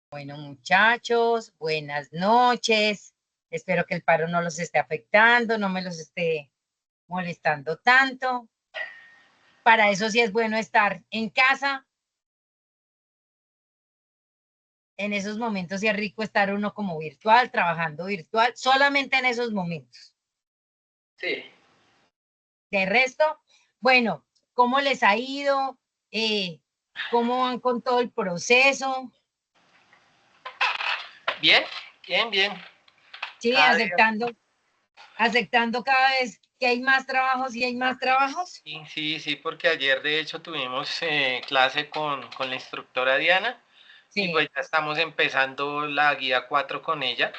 Bueno, muchachos, buenas noches. Espero que el paro no los esté afectando, no me los esté molestando tanto. Para eso sí es bueno estar en casa. En esos momentos sí es rico estar uno como virtual, trabajando virtual, solamente en esos momentos. Sí. De resto, bueno, ¿cómo les ha ido? ¿Cómo van con todo el proceso? Bien, bien, bien. Sí, Cada día. aceptando cada vez que hay más trabajos y hay más trabajos. Sí, sí, sí, porque ayer de hecho tuvimos clase con la instructora Diana y pues Sí, ya estamos empezando la guía 4 con ella.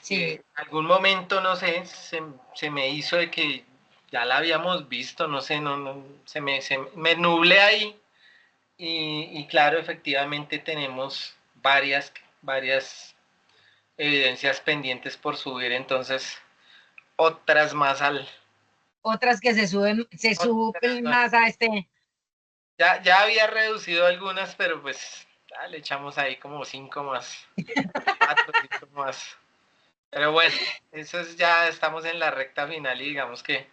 sí. Algún momento, no sé, se me hizo de que ya la habíamos visto, no sé, se me nublé ahí y claro, efectivamente tenemos varias evidencias pendientes por subir, entonces otras más Otras que se suben otras más a este. ya había reducido algunas, pero pues ya le echamos ahí como 5 más, 4, 5 más. Pero bueno, eso es, ya estamos en la recta final y digamos que es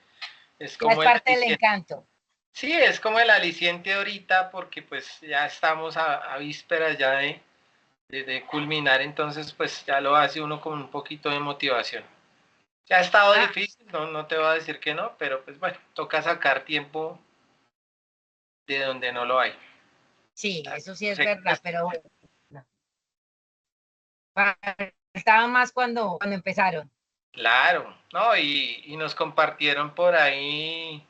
Ya es como el parte del aliciente. encanto. Sí, es como el aliciente ahorita porque pues ya estamos a vísperas ya de culminar, entonces pues ya lo hace uno con un poquito de motivación. Ya ha estado Ah, difícil, no te voy a decir que no, pero pues bueno, toca sacar tiempo de donde no lo hay. sí, eso sí Yo es sé que verdad, pero bueno, estaba más cuando empezaron. claro, ¿no? Y nos compartieron por ahí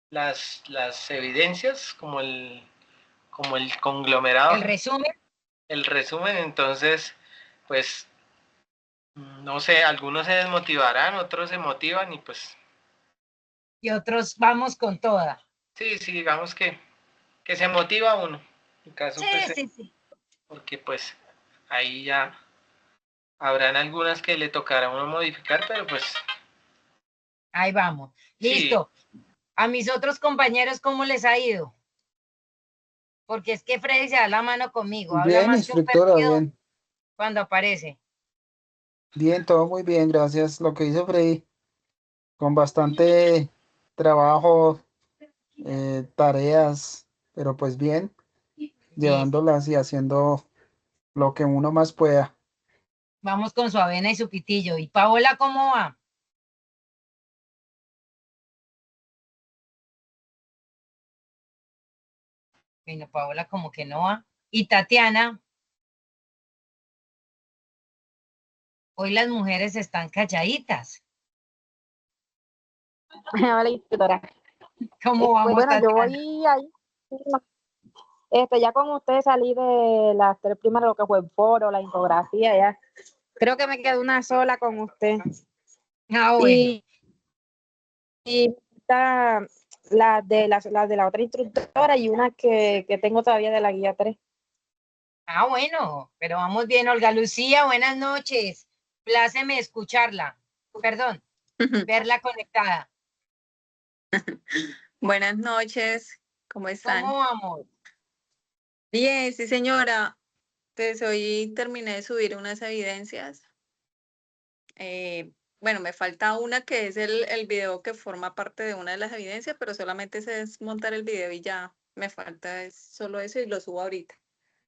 las evidencias, como el conglomerado, El resumen el resumen, entonces, pues, no sé, algunos se desmotivarán, otros se motivan y pues, y otros vamos con toda. sí, sí, digamos que se motiva uno. En caso, Sí, pues, sí, sí. porque pues ahí ya habrán algunas que le tocará a uno modificar, pero pues, Ahí vamos. sí, Listo. A mis otros compañeros, ¿cómo les ha ido? Porque es que Freddy se da la mano conmigo, habla Bien, más que un instructora, perdido bien. cuando aparece. Bien, todo muy bien, gracias. Lo que hizo Freddy, con bastante trabajo, tareas, pero pues bien, Listo. llevándolas y haciendo lo que uno más pueda. Vamos con su avena y su pitillo. ¿Y Paola cómo va? Bueno, Paola como que no va. Y Tatiana, hoy las mujeres están calladitas. Hola, instructora. ¿Cómo vamos, Bueno, yo Tatiana? voy ahí. Ya con usted salí de las tres primeras, lo que fue el foro, la infografía, ya. Creo que me quedó una sola con usted. Ah, bueno. Y, y está las de la otra instructora y una que tengo todavía de la guía 3. Ah, bueno, pero vamos bien, Olga Lucía, buenas noches. Pláceme escucharla. Perdón, verla conectada. Buenas noches, ¿cómo están? ¿Cómo vamos? Bien, sí, señora. Pues hoy terminé de subir unas evidencias. Bueno, me falta una que es el video que forma parte de una de las evidencias, pero solamente sé desmontar el video y ya me falta es solo eso y lo subo ahorita.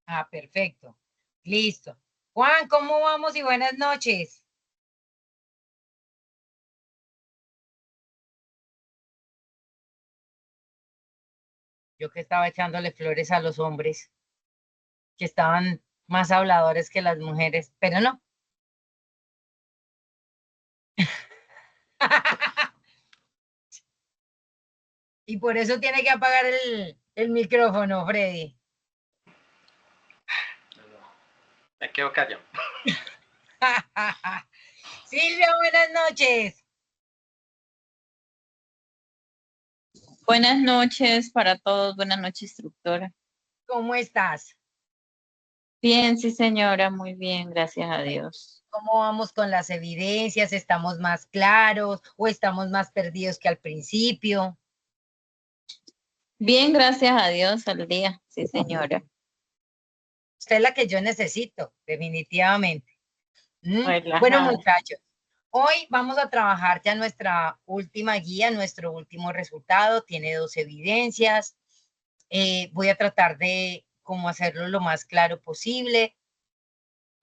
Ah, perfecto. Listo. Juan, ¿cómo vamos y buenas noches? Yo que estaba echándole flores a los hombres, que estaban más habladores que las mujeres, pero no. Y por eso tiene que apagar el micrófono, Freddy. me quedo callado. Silvia, buenas noches. Buenas noches para todos, buenas noches, instructora. ¿Cómo estás? Bien, sí, señora, muy bien, gracias a Dios. ¿Cómo vamos con las evidencias? ¿Estamos más claros o estamos más perdidos que al principio? Bien, gracias a Dios al día, sí, señora. Usted es la que yo necesito, definitivamente. Bueno, Relajada. muchachos, hoy vamos a trabajar ya nuestra última guía, nuestro último resultado. Tiene 2 evidencias. Voy a tratar de cómo hacerlo lo más claro posible.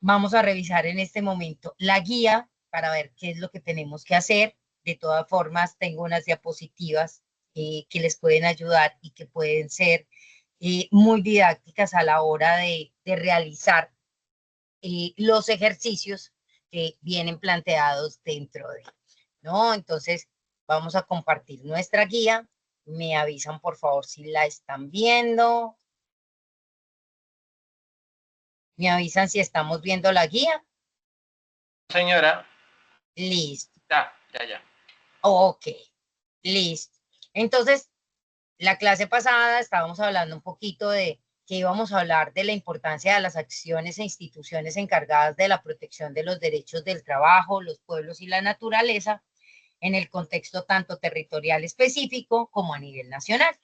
Vamos a revisar en este momento la guía para ver qué es lo que tenemos que hacer. De todas formas, tengo unas diapositivas que les pueden ayudar y que pueden ser muy didácticas a la hora de realizar los ejercicios que vienen planteados dentro de, ¿no? Entonces, vamos a compartir nuestra guía. Me avisan, por favor, si la están viendo. Me avisan si estamos viendo la guía. Señora, Listo. ya. Ok, listo. Entonces, la clase pasada estábamos hablando un poquito de que íbamos a hablar de la importancia de las acciones e instituciones encargadas de la protección de los derechos del trabajo, los pueblos y la naturaleza en el contexto tanto territorial específico como a nivel nacional,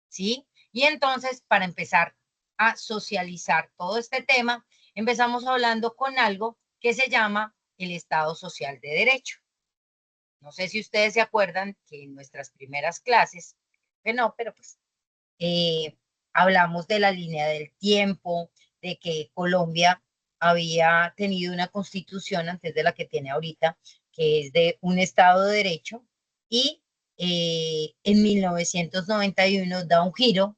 ¿sí? Y entonces, para empezar a socializar todo este tema, empezamos hablando con algo que se llama el Estado Social de Derecho. No sé si ustedes se acuerdan que en nuestras primeras clases, que no, pero pues hablamos de la línea del tiempo, de que Colombia había tenido una constitución antes de la que tiene ahorita, que es de un Estado de Derecho, y en 1991 da un giro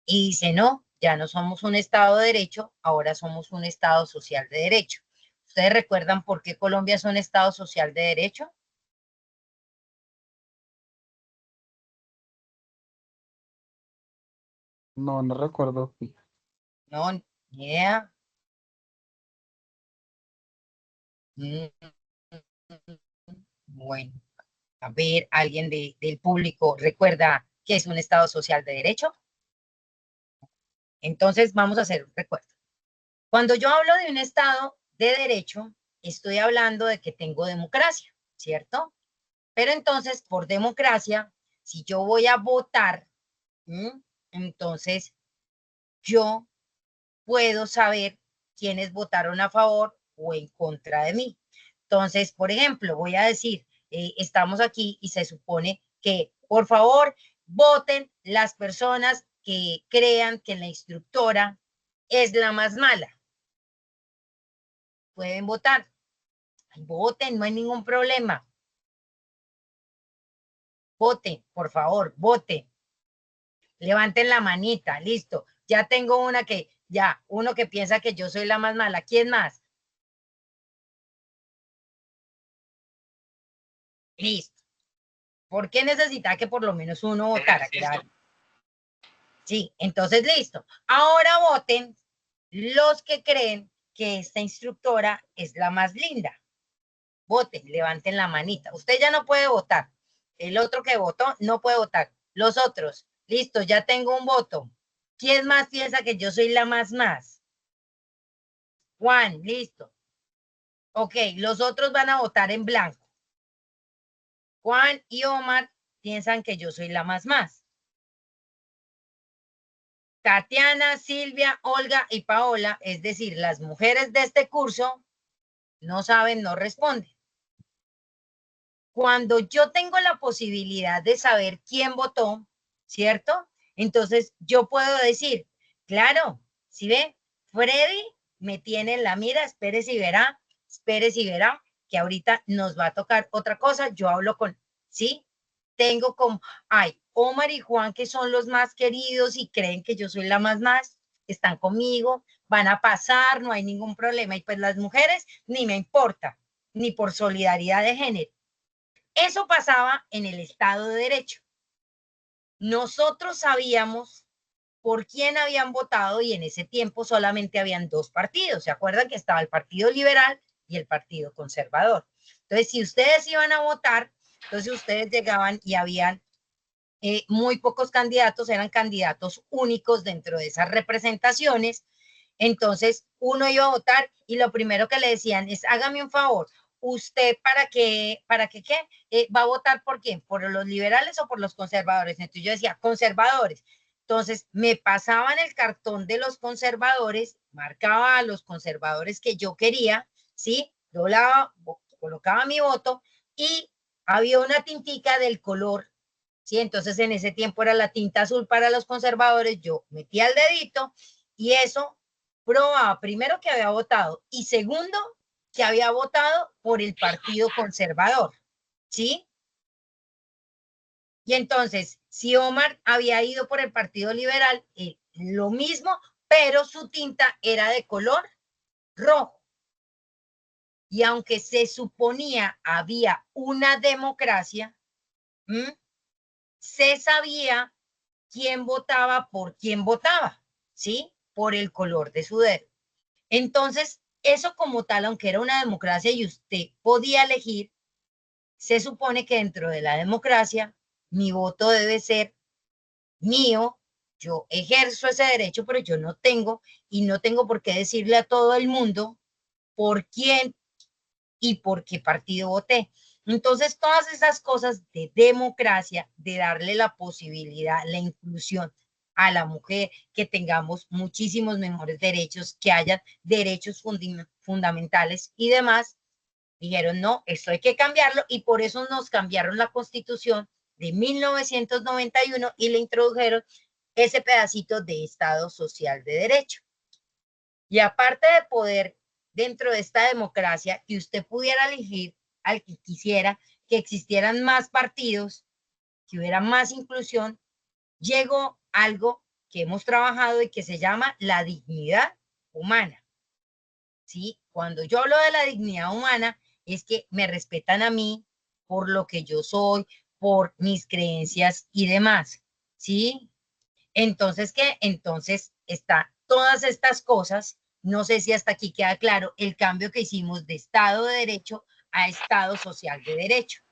y dice, no, ya no somos un Estado de Derecho, ahora somos un Estado social de derecho. ¿Ustedes recuerdan por qué Colombia es un Estado social de derecho? No, no recuerdo. No, ni idea. Mm, Bueno, a ver, ¿alguien del público recuerda qué es un Estado social de derecho? Entonces vamos a hacer un recuerdo. Cuando yo hablo de un Estado de derecho, estoy hablando de que tengo democracia, ¿cierto? Pero entonces, por democracia, si yo voy a votar, entonces yo puedo saber quiénes votaron a favor o en contra de mí. Entonces, por ejemplo, voy a decir, estamos aquí y se supone que, por favor, voten las personas que crean que la instructora es la más mala. Pueden votar. Voten, no hay ningún problema. Voten, por favor, voten. Levanten la manita, listo. Ya tengo una que, ya, uno que piensa que yo soy la más mala. ¿Quién más? Listo. ¿Por qué necesita que por lo menos uno votara? Claro. Sí, entonces listo. Ahora voten los que creen que esta instructora es la más linda. Voten, levanten la manita. Usted ya no puede votar. El otro que votó no puede votar. Los otros, listo, ya tengo un voto. ¿Quién más piensa que yo soy la más? Juan, listo. Ok, los otros van a votar en blanco. Juan y Omar piensan que yo soy la más. Tatiana, Silvia, Olga y Paola, es decir, las mujeres de este curso, no saben, no responden. Cuando yo tengo la posibilidad de saber quién votó, ¿cierto? Entonces yo puedo decir, claro, ¿sí ve? Freddy me tiene en la mira, espérese y verá que ahorita nos va a tocar otra cosa. Yo hablo con, ¿sí? Tengo como, ay, Omar y Juan, que son los más queridos y creen que yo soy la más, están conmigo, van a pasar, no hay ningún problema. Y pues las mujeres ni me importa, ni por solidaridad de género. Eso pasaba en el Estado de Derecho. Nosotros sabíamos por quién habían votado y en ese tiempo solamente habían 2 partidos. ¿Se acuerdan que estaba el Partido Liberal y el Partido Conservador? Entonces, si ustedes iban a votar, entonces ustedes llegaban y habían muy pocos candidatos, eran candidatos únicos dentro de esas representaciones. Entonces, uno iba a votar y lo primero que le decían es, hágame un favor, ¿usted para qué va a votar por quién? ¿Por los liberales o por los conservadores? Entonces yo decía, conservadores. Entonces, me pasaban el cartón de los conservadores, marcaba a los conservadores que yo quería, ¿sí? Doblaba, colocaba mi voto y había una tintica del color, ¿sí? Entonces, en ese tiempo era la tinta azul para los conservadores, yo metía el dedito y eso probaba, primero, que había votado y segundo, que había votado por el Partido Conservador, ¿sí? Y entonces, si Omar había ido por el Partido Liberal, lo mismo, pero su tinta era de color rojo. Y aunque se suponía había una democracia, se sabía quién votaba por quién votaba, ¿sí? Por el color de su dedo. Entonces, eso como tal, aunque era una democracia y usted podía elegir, se supone que dentro de la democracia mi voto debe ser mío, yo ejerzo ese derecho, pero yo no tengo y no tengo por qué decirle a todo el mundo por quién y por qué partido voté. Entonces, todas esas cosas de democracia, de darle la posibilidad, la inclusión a la mujer, que tengamos muchísimos mejores derechos, que haya derechos fundamentales y demás, dijeron, no, esto hay que cambiarlo y por eso nos cambiaron la Constitución de 1991 y le introdujeron ese pedacito de Estado Social de Derecho. Y aparte de poder, dentro de esta democracia, que usted pudiera elegir al que quisiera, que existieran más partidos, que hubiera más inclusión, llegó algo que hemos trabajado y que se llama la dignidad humana. ¿Sí? Cuando yo hablo de la dignidad humana, es que me respetan a mí por lo que yo soy, por mis creencias y demás. ¿Sí? Entonces, ¿qué? Entonces, está todas estas cosas, no sé si hasta aquí queda claro el cambio que hicimos de Estado de Derecho a Estado Social de Derecho.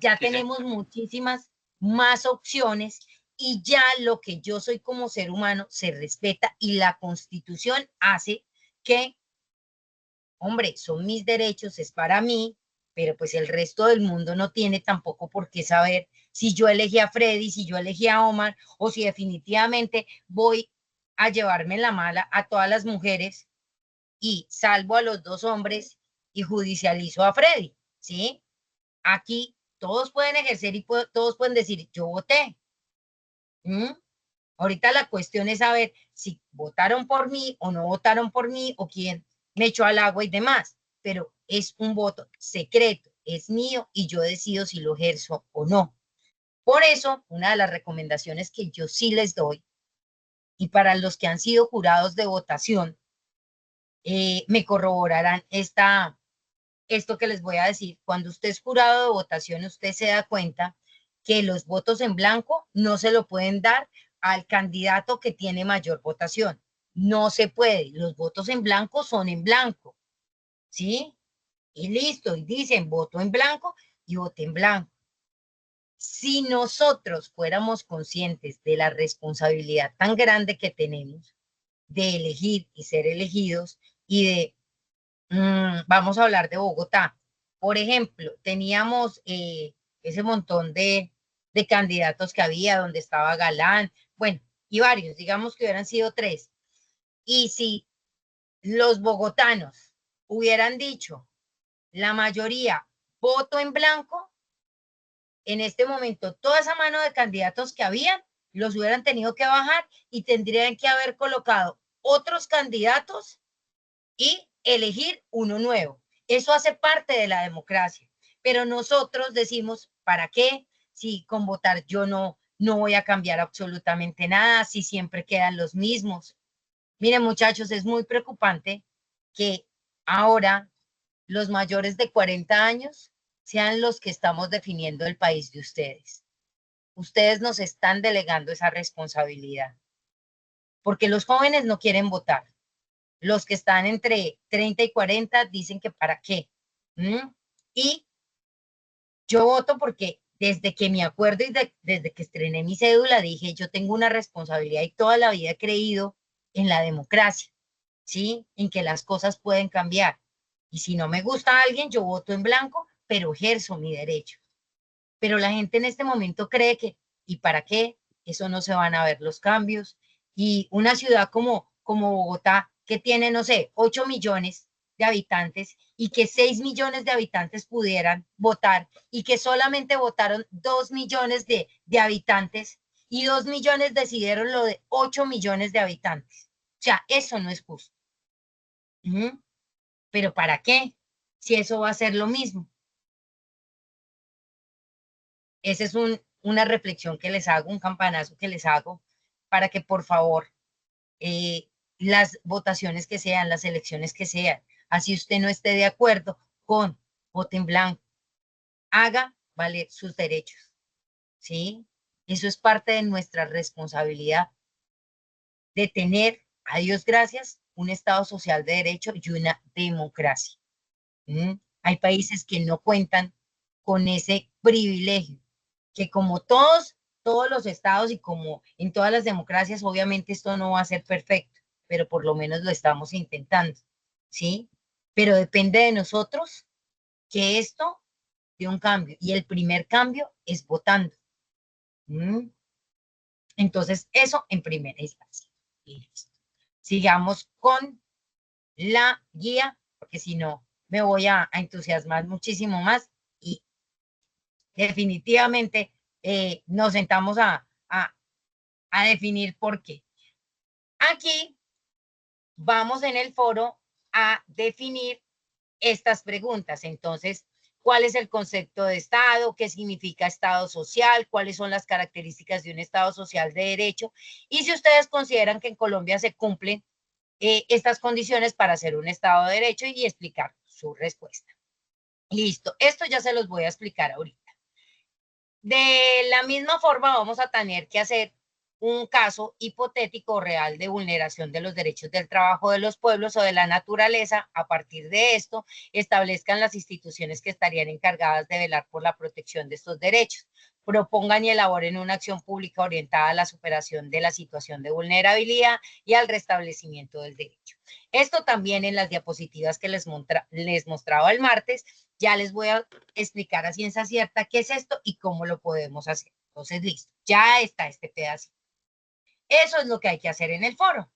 Ya Sí, tenemos muchísimas más opciones y ya lo que yo soy como ser humano se respeta y la Constitución hace que, hombre, son mis derechos, es para mí, pero pues el resto del mundo no tiene tampoco por qué saber si yo elegí a Freddy, si yo elegí a Omar, o si definitivamente voy a llevarme la mala a todas las mujeres y salvo a los dos hombres y judicializo a Freddy, ¿sí? Aquí todos pueden ejercer y todos pueden decir, yo voté. ¿Mm? Ahorita la cuestión es saber si votaron por mí o no votaron por mí o quién me echó al agua y demás, pero es un voto secreto, es mío y yo decido si lo ejerzo o no. Por eso, una de las recomendaciones que yo sí les doy, y para los que han sido jurados de votación, me corroborarán esto que les voy a decir. Cuando usted es jurado de votación, usted se da cuenta que los votos en blanco no se lo pueden dar al candidato que tiene mayor votación. No se puede. Los votos en blanco son en blanco. ¿Sí? Y listo. Y dicen voto en blanco y voto en blanco. Si nosotros fuéramos conscientes de la responsabilidad tan grande que tenemos de elegir y ser elegidos y de, vamos a hablar de Bogotá. Por ejemplo, teníamos ese montón de candidatos que había, donde estaba Galán, bueno, y varios, digamos que hubieran sido 3. Y si los bogotanos hubieran dicho, la mayoría, voto en blanco, en este momento toda esa mano de candidatos que habían, los hubieran tenido que bajar y tendrían que haber colocado otros candidatos y elegir uno nuevo. Eso hace parte de la democracia. Pero nosotros decimos, ¿para qué? Si con votar yo no voy a cambiar absolutamente nada, si siempre quedan los mismos. Miren, muchachos, es muy preocupante que ahora los mayores de 40 años sean los que estamos definiendo el país de ustedes. Ustedes nos están delegando esa responsabilidad. Porque los jóvenes no quieren votar. Los que están entre 30 y 40 dicen que para qué. Y yo voto porque desde que me acuerdo y desde que estrené mi cédula dije, yo tengo una responsabilidad y toda la vida he creído en la democracia, ¿sí? En que las cosas pueden cambiar. Y si no me gusta a alguien, yo voto en blanco, pero ejerzo mi derecho. Pero la gente en este momento cree que ¿Y para qué? Eso no se van a ver los cambios. Y una ciudad como Bogotá, que tiene, no sé, 8 millones de habitantes y que 6 millones de habitantes pudieran votar y que solamente votaron 2 millones de habitantes y 2 millones decidieron lo de 8 millones de habitantes. O sea, eso no es justo. ¿Pero para qué? Si eso va a ser lo mismo. Esa es una reflexión que les hago, un campanazo que les hago para que por favor las votaciones que sean, las elecciones que sean, así usted no esté de acuerdo con voto en blanco, haga valer sus derechos, ¿sí? Eso es parte de nuestra responsabilidad de tener, a Dios gracias, un Estado social de derecho y una democracia. Hay países que no cuentan con ese privilegio, que como todos los estados y como en todas las democracias, obviamente esto no va a ser perfecto, pero por lo menos lo estamos intentando, ¿sí? Pero depende de nosotros que esto dé un cambio, y el primer cambio es votando. Entonces, eso en primera instancia. Y listo. Sigamos con la guía, porque si no, me voy a entusiasmar muchísimo más y definitivamente nos sentamos a definir por qué. Aquí vamos en el foro a definir estas preguntas. Entonces, ¿cuál es el concepto de Estado? ¿Qué significa Estado social? ¿Cuáles son las características de un Estado social de derecho? Y si ustedes consideran que en Colombia se cumplen estas condiciones para ser un Estado de derecho y explicar su respuesta. Listo, esto ya se los voy a explicar ahorita. De la misma forma vamos a tener que hacer un caso hipotético real de vulneración de los derechos del trabajo de los pueblos o de la naturaleza. A partir de esto, establezcan las instituciones que estarían encargadas de velar por la protección de estos derechos. Propongan y elaboren una acción pública orientada a la superación de la situación de vulnerabilidad y al restablecimiento del derecho. Esto también en las diapositivas que les mostraba el martes, ya les voy a explicar a ciencia cierta qué es esto y cómo lo podemos hacer. Entonces, listo, ya está este pedacito. Eso es lo que hay que hacer en el foro.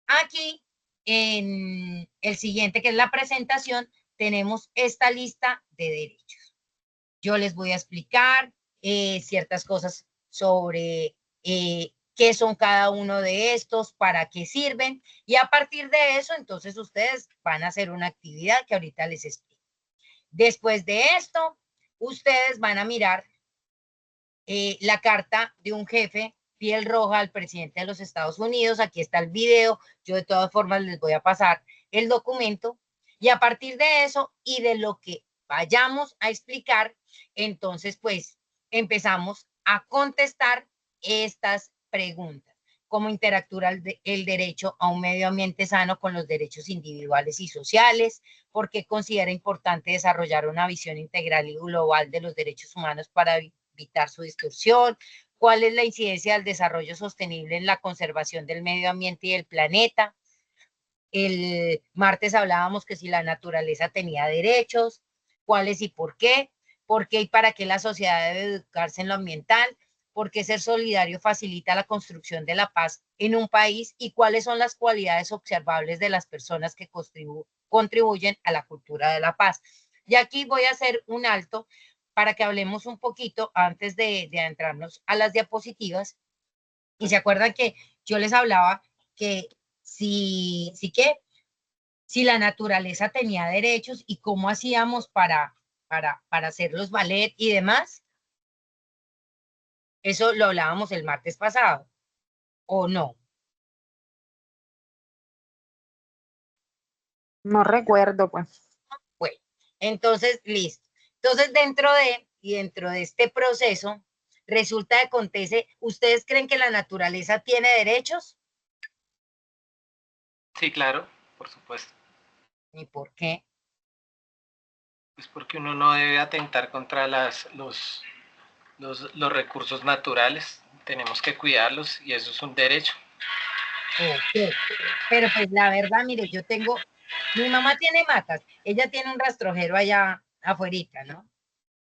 Aquí, en el siguiente, que es la presentación, tenemos esta lista de derechos. Yo les voy a explicar ciertas cosas sobre qué son cada uno de estos, para qué sirven, y a partir de eso, entonces ustedes van a hacer una actividad que ahorita les explico. Después de esto, ustedes van a mirar la carta de un jefe piel roja al presidente de los Estados Unidos. Aquí está el video. Yo de todas formas les voy a pasar el documento. Y a partir de eso y de lo que vayamos a explicar, entonces pues empezamos a contestar estas preguntas. ¿Cómo interactúa el derecho a un medio ambiente sano con los derechos individuales y sociales? ¿Por qué considera importante desarrollar una visión integral y global de los derechos humanos para evitar su distorsión? ¿Cuál es la incidencia del desarrollo sostenible en la conservación del medio ambiente y del planeta? El martes hablábamos que si la naturaleza tenía derechos, cuáles y por qué y para qué la sociedad debe educarse en lo ambiental, por qué ser solidario facilita la construcción de la paz en un país y cuáles son las cualidades observables de las personas que contribuyen a la cultura de la paz. Y aquí voy a hacer un alto para que hablemos un poquito antes de adentrarnos a las diapositivas. Y se acuerdan que yo les hablaba que si la naturaleza tenía derechos y cómo hacíamos para hacerlos valer y demás. Eso lo hablábamos el martes pasado, ¿o no? No recuerdo, pues. Bueno, entonces, listo. Entonces, dentro de este proceso, resulta que acontece, ¿ustedes creen que la naturaleza tiene derechos? Sí, claro, por supuesto. ¿Y por qué? Es porque uno no debe atentar contra los recursos naturales. Tenemos que cuidarlos y eso es un derecho. Ok. Pero pues la verdad, mire, mi mamá tiene matas, ella tiene un rastrojero allá afuera, ¿no?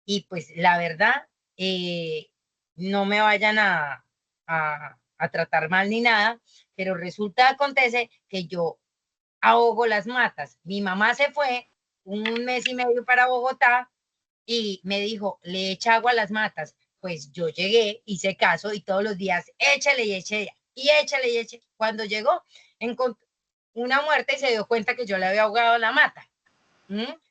Y pues la verdad, no me vayan a tratar mal ni nada, pero resulta, acontece que yo ahogo las matas. Mi mamá se fue un mes y medio para Bogotá y me dijo, le echa agua a las matas. Pues yo llegué, hice caso y todos los días échale y eche y échale y eche. Cuando llegó, encontró una muerte y se dio cuenta que yo le había ahogado la mata.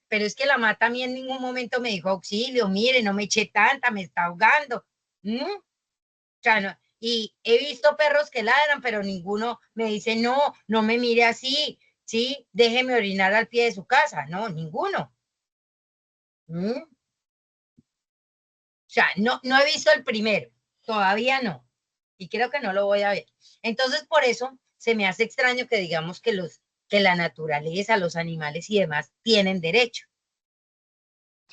Pero es que la mata a mí en ningún momento me dijo auxilio, mire, no me eché tanta, me está ahogando. O sea, no, y he visto perros que ladran, pero ninguno me dice, no, no me mire así, sí, déjeme orinar al pie de su casa. No, ninguno. O sea, no he visto el primero, todavía no. Y creo que no lo voy a ver. Entonces, por eso se me hace extraño que digamos que la naturaleza, los animales y demás tienen derecho.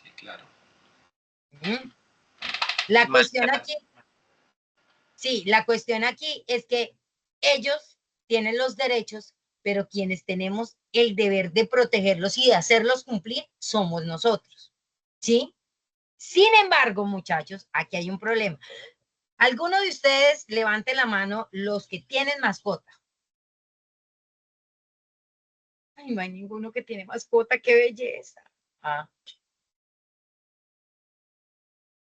Sí, claro. La cuestión aquí, sí, la cuestión aquí es que ellos tienen los derechos, pero quienes tenemos el deber de protegerlos y de hacerlos cumplir somos nosotros, ¿sí? Sin embargo, muchachos, aquí hay un problema. ¿Alguno de ustedes levante la mano los que tienen mascota? Ay, no hay ninguno que tiene mascota, qué belleza. Ah.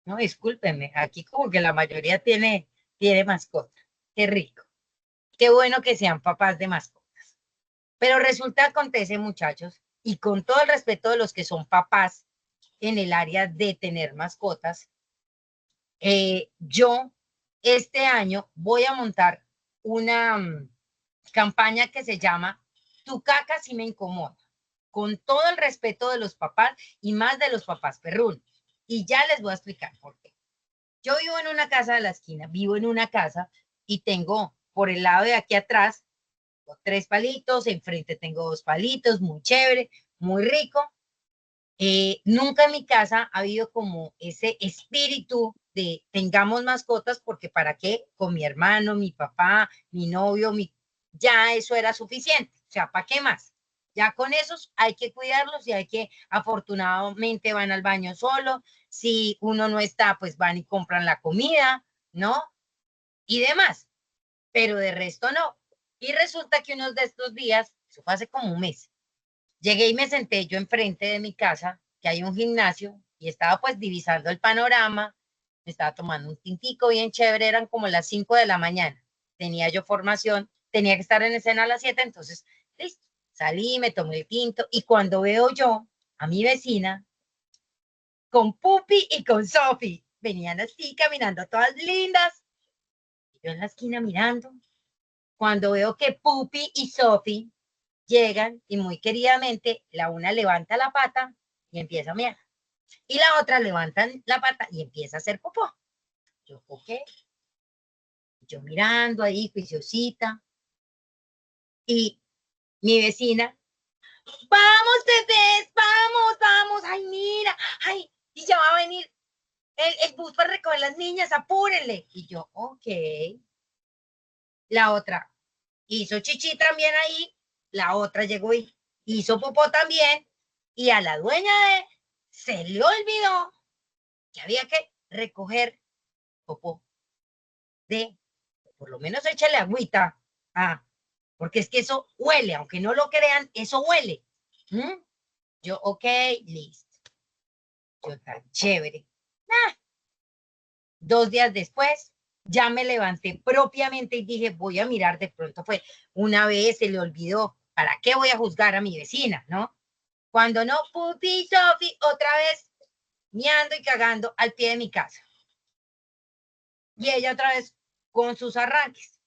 No, discúlpenme, aquí como que la mayoría tiene mascota. Qué rico. Qué bueno que sean papás de mascotas. Pero resulta, acontece, muchachos, y con todo el respeto de los que son papás en el área de tener mascotas, yo este año voy a montar una campaña que se llama Tu caca sí me incomoda, con todo el respeto de los papás y más de los papás perrunos. Y ya les voy a explicar por qué. Yo vivo en una casa de la esquina, vivo en una casa y tengo por el lado de aquí atrás 3 palitos, enfrente tengo 2 palitos, muy chévere, muy rico. Nunca en mi casa ha habido como ese espíritu de tengamos mascotas porque para qué, con mi hermano, mi papá, mi novio, ya eso era suficiente. O sea, ¿para qué más? Ya con esos hay que cuidarlos y hay que, afortunadamente van al baño solo. Si uno no está, pues van y compran la comida, ¿no? Y demás. Pero de resto no. Y resulta que unos de estos días, eso fue hace como un mes, llegué y me senté yo enfrente de mi casa, que hay un gimnasio, y estaba pues divisando el panorama, me estaba tomando un tintico bien chévere, eran como las 5 de la mañana, tenía yo formación, tenía que estar en escena a las 7, entonces, listo, salí, me tomé el tinto, y cuando veo yo a mi vecina, con Pupi y con Sofi, venían así caminando todas lindas, y yo en la esquina mirando, cuando veo que Pupi y Sofi llegan y muy queridamente la una levanta la pata y empieza a mear. Y la otra levanta la pata y empieza a hacer popó. Yo, ok. Yo mirando ahí, juiciosita. Y mi vecina, vamos, bebés, vamos, vamos. Ay, mira, ay, y ya va a venir el bus para recoger las niñas, apúrenle. Y yo, ok. La otra hizo chichi también ahí. La otra llegó y hizo popó también. Y a la dueña se le olvidó que había que recoger popó de, por lo menos échale agüita, porque es que eso huele, aunque no lo crean, eso huele. Yo, ok, listo. Yo tan chévere. 2 días después, ya me levanté propiamente y dije, voy a mirar, de pronto fue una vez, se le olvidó, ¿para qué voy a juzgar a mi vecina, no? Cuando no, Pupi, Sofi, otra vez, miando y cagando al pie de mi casa. Y ella otra vez con sus arranques.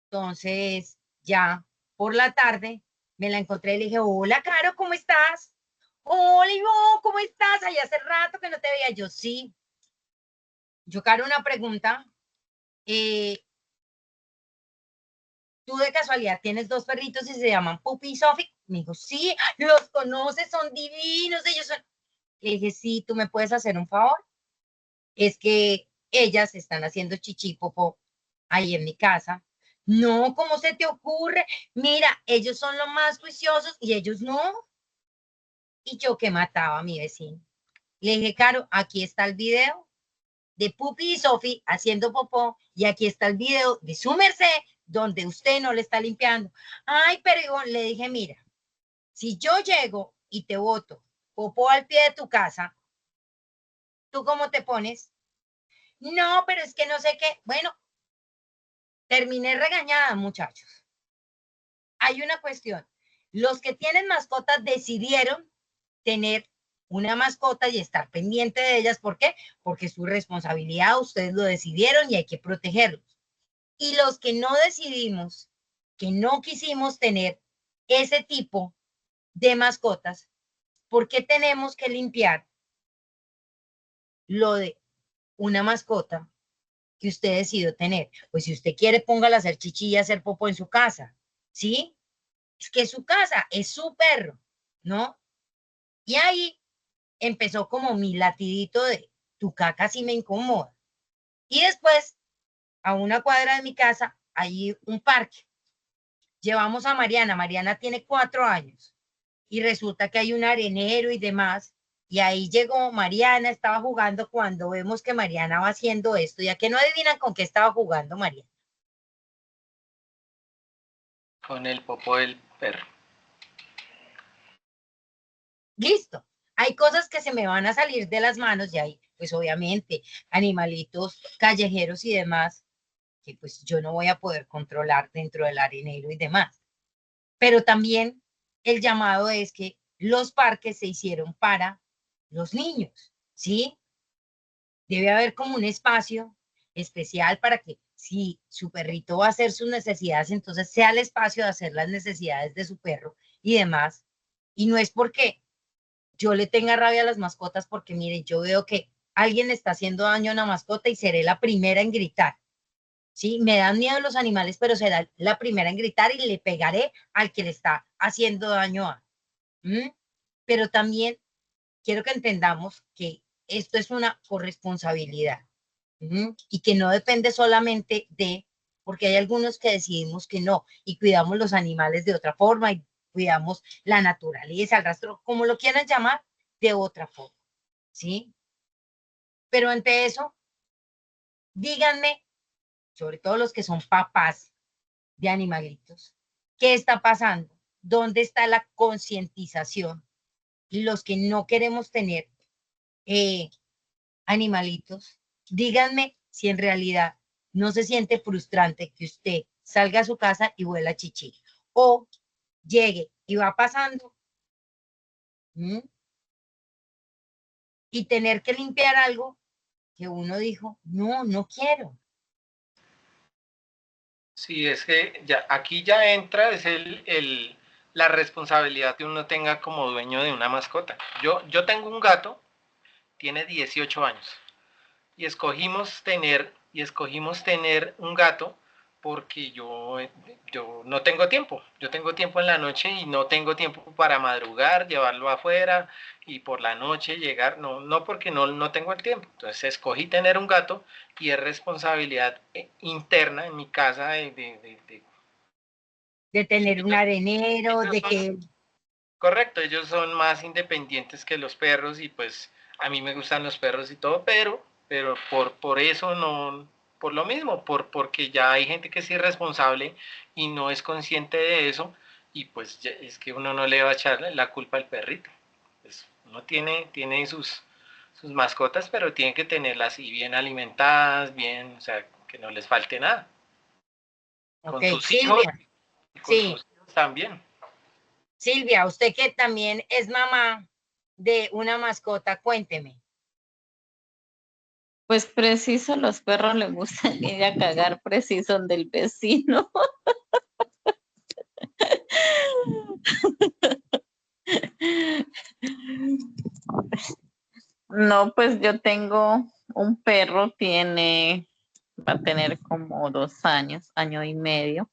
Entonces, ya por la tarde me la encontré y le dije, hola, Caro, ¿cómo estás? Hola, Ivo, ¿cómo estás? Ay, hace rato que no te veía. Yo, sí. Yo, Caro, una pregunta. ¿Tú de casualidad tienes 2 perritos y se llaman Pupi y Sofi? Me dijo, sí, los conoces, son divinos, ellos son... Le dije, sí, ¿tú me puedes hacer un favor? Es que ellas están haciendo chichi popó ahí en mi casa. No, ¿cómo se te ocurre? Mira, ellos son los más juiciosos y ellos no. Y yo que mataba a mi vecino. Le dije, Caro, aquí está el video. de Pupi y Sofi haciendo popó, y aquí está el video de su merced, donde usted no le está limpiando. Ay, pero le dije, mira, si yo llego y te boto popó al pie de tu casa, ¿tú cómo te pones? No, pero es que no sé qué. Bueno, terminé regañada, muchachos. Hay una cuestión. Los que tienen mascotas decidieron tener una mascota y estar pendiente de ellas. ¿Por qué? Porque es su responsabilidad, ustedes lo decidieron y hay que protegerlos. Y los que no decidimos, que no quisimos tener ese tipo de mascotas, ¿por qué tenemos que limpiar lo de una mascota que usted decidió tener? Pues si usted quiere, póngala a hacer chichi y hacer popó en su casa, ¿sí? Es que es su casa, es su perro, ¿no? Y ahí empezó como mi latidito de tu caca sí me incomoda. Y después, a una cuadra de mi casa, hay un parque. Llevamos a Mariana. Mariana tiene 4 años. Y resulta que hay un arenero y demás. Y ahí llegó Mariana, estaba jugando cuando vemos que Mariana va haciendo esto. ¿Ya que no adivinan con qué estaba jugando Mariana? Con el popó del perro. Listo. Hay cosas que se me van a salir de las manos y hay, pues obviamente, animalitos callejeros y demás que pues yo no voy a poder controlar dentro del arenero y demás. Pero también el llamado es que los parques se hicieron para los niños, ¿sí? Debe haber como un espacio especial para que si su perrito va a hacer sus necesidades, entonces sea el espacio de hacer las necesidades de su perro y demás. Y no es porque yo le tenga rabia a las mascotas, porque miren, yo veo que alguien le está haciendo daño a una mascota y seré la primera en gritar. Sí, me dan miedo los animales, pero será la primera en gritar y le pegaré al que le está haciendo daño a. ¿Mm? Pero también quiero que entendamos que esto es una corresponsabilidad. Y que no depende solamente de, porque hay algunos que decidimos que no y cuidamos los animales de otra forma y cuidamos la naturaleza, el rastro, como lo quieran llamar, de otra forma, ¿sí? Pero ante eso, díganme, sobre todo los que son papás de animalitos, ¿qué está pasando? ¿Dónde está la concientización? Y los que no queremos tener animalitos, díganme si en realidad no se siente frustrante que usted salga a su casa y huela chichi, o llegue y va pasando, ¿m? Y tener que limpiar algo que uno dijo, no, no quiero. Sí, es que ya, aquí ya entra, es la responsabilidad que uno tenga como dueño de una mascota. Yo tengo un gato, tiene 18 años, y escogimos tener un gato porque yo no tengo tiempo. Yo tengo tiempo en la noche y no tengo tiempo para madrugar, llevarlo afuera y por la noche llegar. No porque no tengo el tiempo. Entonces escogí tener un gato y es responsabilidad interna en mi casa De tener un arenero, ellos de que correcto, ellos son más independientes que los perros y pues a mí me gustan los perros y todo, pero por eso no, por lo mismo, porque ya hay gente que es irresponsable y no es consciente de eso y pues es que uno no le va a echar la culpa al perrito. Pues uno tiene sus mascotas, pero tiene que tenerlas así bien alimentadas, bien, o sea, que no les falte nada. ok, Con sus hijos Silvia, y con sí, sus hijos también. Silvia, usted que también es mamá de una mascota, cuénteme. Pues preciso, los perros le gustan ir a cagar preciso donde el vecino. No, pues yo tengo un perro, va a tener como 2 años, año y medio,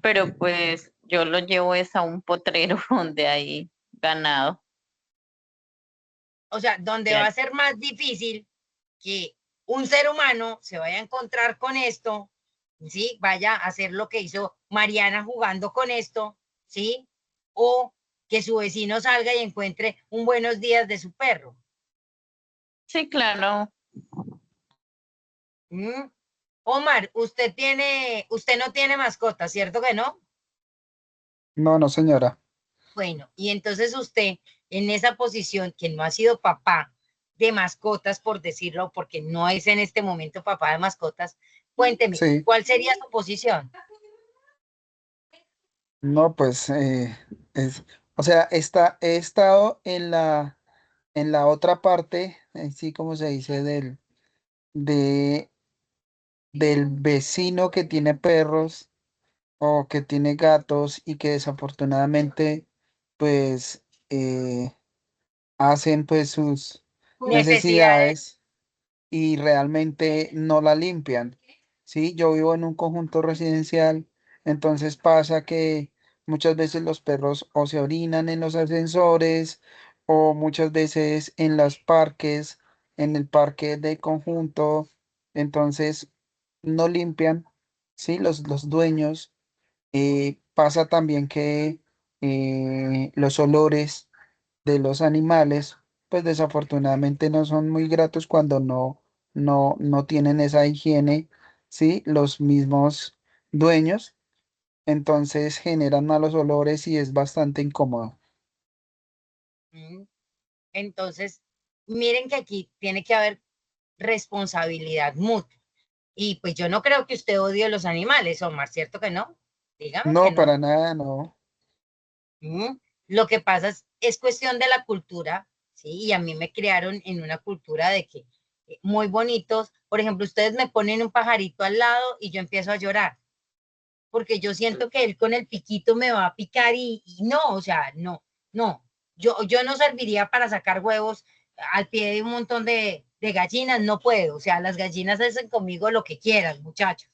pero pues yo lo llevo es a un potrero donde hay ganado. O sea, donde va Ya. a ser más difícil que un ser humano se vaya a encontrar con esto, ¿sí? Vaya a hacer lo que hizo Mariana jugando con esto, ¿sí? O que su vecino salga y encuentre un buenos días de su perro. Sí, claro. ¿Mm? Omar, usted no tiene mascota, ¿cierto que no? No, no, señora. Bueno, y entonces usted en esa posición que no ha sido papá de mascotas, por decirlo, porque no es en este momento papá de mascotas, cuénteme, Sí, ¿cuál sería su posición? no, pues, o sea, he estado en la otra parte, sí, como se dice, de, del vecino que tiene perros o que tiene gatos y que desafortunadamente, pues, hacen pues sus Necesidades. necesidades y realmente no la limpian. Sí, yo vivo en un conjunto residencial, entonces pasa que muchas veces los perros o se orinan en los ascensores o muchas veces en los parques, en el parque de conjunto, entonces no limpian, sí, los dueños. Pasa también que los olores de los animales, pues desafortunadamente no son muy gratos cuando no tienen esa higiene, ¿sí? Los mismos dueños, entonces generan malos olores y es bastante incómodo. ¿Mm? Entonces, miren que aquí tiene que haber responsabilidad mutua. Y pues yo no creo que usted odie a los animales, Omar, ¿cierto que no? Dígame que No, no. para nada, no. ¿Mm? Lo que pasa es cuestión de la cultura, ¿sí? Y a mí me crearon en una cultura de que muy bonitos, por ejemplo, ustedes me ponen un pajarito al lado y yo empiezo a llorar, porque yo siento que él con el piquito me va a picar y no, o sea, no, no, yo no serviría para sacar huevos al pie de un montón de gallinas, no puedo, o sea, las gallinas hacen conmigo lo que quieran, muchachos.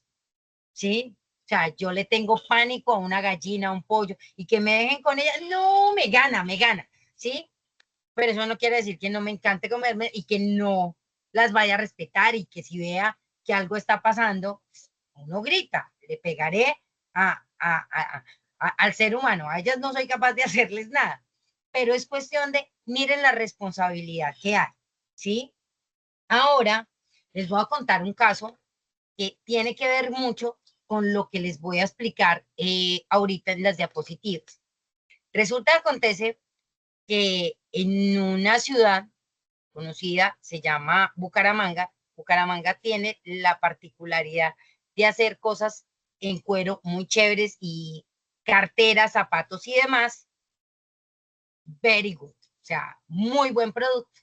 ¿Sí? O sea, yo le tengo pánico a una gallina, a un pollo, y que me dejen con ella, no, me gana, ¿sí? Pero eso no quiere decir que no me encante comerme y que no las vaya a respetar y que si vea que algo está pasando, uno grita, le pegaré al ser humano, a ellas no soy capaz de hacerles nada, pero es cuestión de, miren la responsabilidad que hay, ¿sí? Ahora les voy a contar un caso que tiene que ver mucho con lo que les voy a explicar ahorita en las diapositivas. Resulta, acontece que en una ciudad conocida, se llama Bucaramanga, Bucaramanga tiene la particularidad de hacer cosas en cuero muy chéveres y carteras, zapatos y demás, very good, o sea, muy buen producto.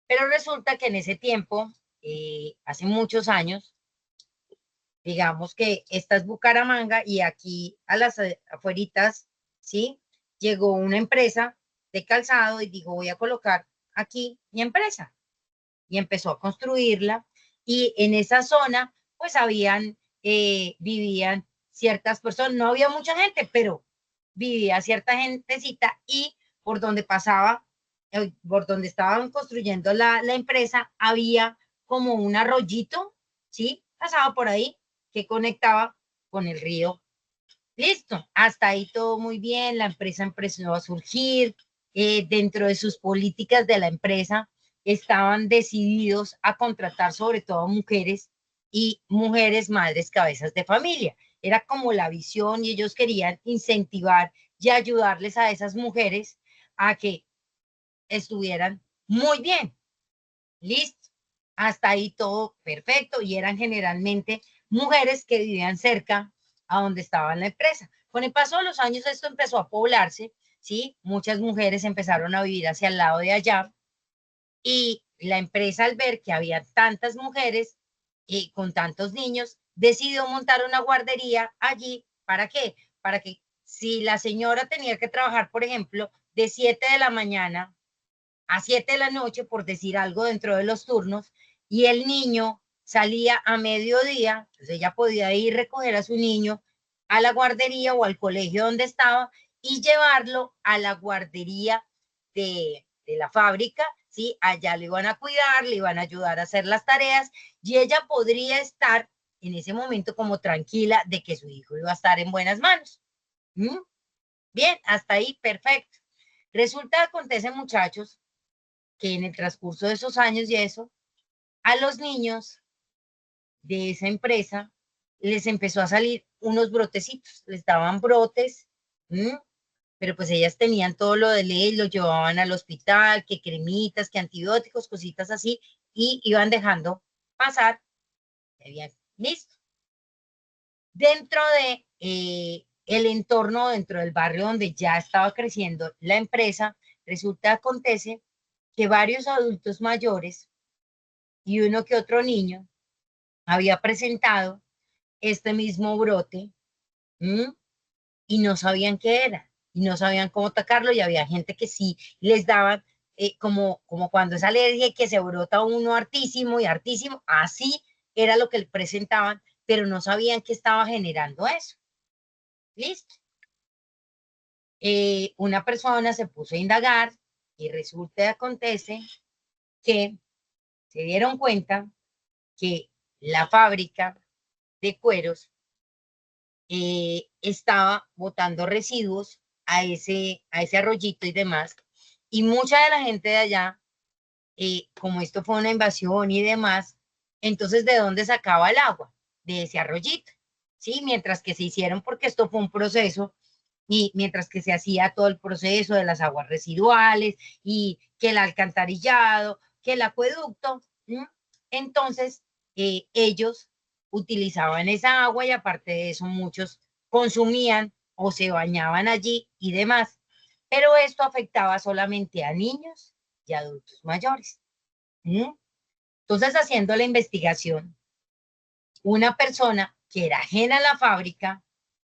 Pero resulta que en ese tiempo, hace muchos años, digamos que esta es Bucaramanga y aquí a las afueritas, ¿sí? Llegó una empresa de calzado y dijo, voy a colocar aquí mi empresa. Y empezó a construirla y en esa zona, pues vivían ciertas personas, no había mucha gente, pero vivía cierta gentecita y por donde pasaba, por donde estaban construyendo la empresa, había como un arroyito, ¿sí? Pasaba por ahí que conectaba con el río. Listo, hasta ahí todo muy bien, la empresa empezó a surgir, dentro de sus políticas de la empresa estaban decididos a contratar sobre todo mujeres y mujeres madres cabezas de familia. Era como la visión y ellos querían incentivar y ayudarles a esas mujeres a que estuvieran muy bien. Listo. Hasta ahí todo perfecto y eran generalmente mujeres que vivían cerca a donde estaba la empresa. Con el paso de los años esto empezó a poblarse, ¿sí? Muchas mujeres empezaron a vivir hacia el lado de allá y la empresa al ver que había tantas mujeres y con tantos niños, decidió montar una guardería allí. ¿Para qué? Para que si la señora tenía que trabajar, por ejemplo, de 7 de la mañana a 7 de la noche, por decir algo, dentro de los turnos, y el niño salía a mediodía, entonces ella podía ir a recoger a su niño a la guardería o al colegio donde estaba y llevarlo a la guardería de la fábrica, ¿sí? Allá le iban a cuidar, le iban a ayudar a hacer las tareas y ella podría estar en ese momento como tranquila de que su hijo iba a estar en buenas manos. ¿Mm? Bien, hasta ahí, perfecto. Resulta, acontece, muchachos, que en el transcurso de esos años y eso, a los niños de esa empresa les empezó a salir unos brotecitos, les daban brotes, pero pues ellas tenían todo lo de ley, los llevaban al hospital, que cremitas, que antibióticos, cositas así, y iban dejando pasar, listo. Dentro de el entorno, dentro del barrio donde ya estaba creciendo la empresa, acontece que varios adultos mayores y uno que otro niño había presentado este mismo brote, y no sabían qué era, y no sabían cómo atacarlo, y había gente que sí les daban, como cuando es alergia y que se brota uno hartísimo y hartísimo, así era lo que le presentaban, pero no sabían qué estaba generando eso. Listo. Una persona se puso a indagar y resulta y acontece que se dieron cuenta que la fábrica de cueros estaba botando residuos a ese arroyito y demás. Y mucha de la gente de allá, como esto fue una invasión y demás, entonces ¿de dónde sacaba el agua? De ese arroyito, ¿sí? Mientras que se hicieron, porque esto fue un proceso, y mientras que se hacía todo el proceso de las aguas residuales y que el alcantarillado, que el acueducto, entonces ellos utilizaban esa agua y aparte de eso muchos consumían o se bañaban allí y demás. Pero esto afectaba solamente a niños y adultos mayores. Entonces, haciendo la investigación, una persona que era ajena a la fábrica,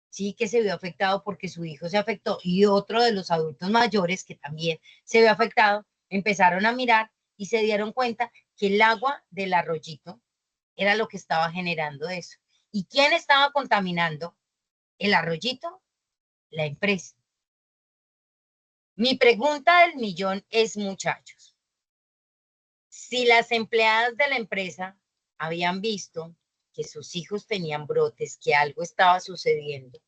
sí, que se vio afectado porque su hijo se afectó, y otro de los adultos mayores que también se vio afectado, empezaron a mirar y se dieron cuenta que el agua del arroyito era lo que estaba generando eso. ¿Y quién estaba contaminando el arroyito? La empresa. Mi pregunta del millón es, muchachos, si las empleadas de la empresa habían visto que sus hijos tenían brotes, que algo estaba sucediendo,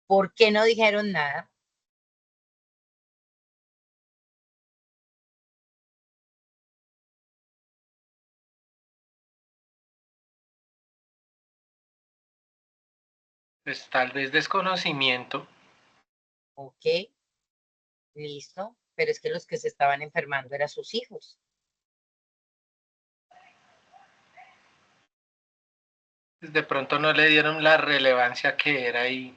¿por qué no dijeron nada? Pues tal vez desconocimiento. Ok, listo, pero es que los que se estaban enfermando eran sus hijos. De pronto no le dieron la relevancia que era y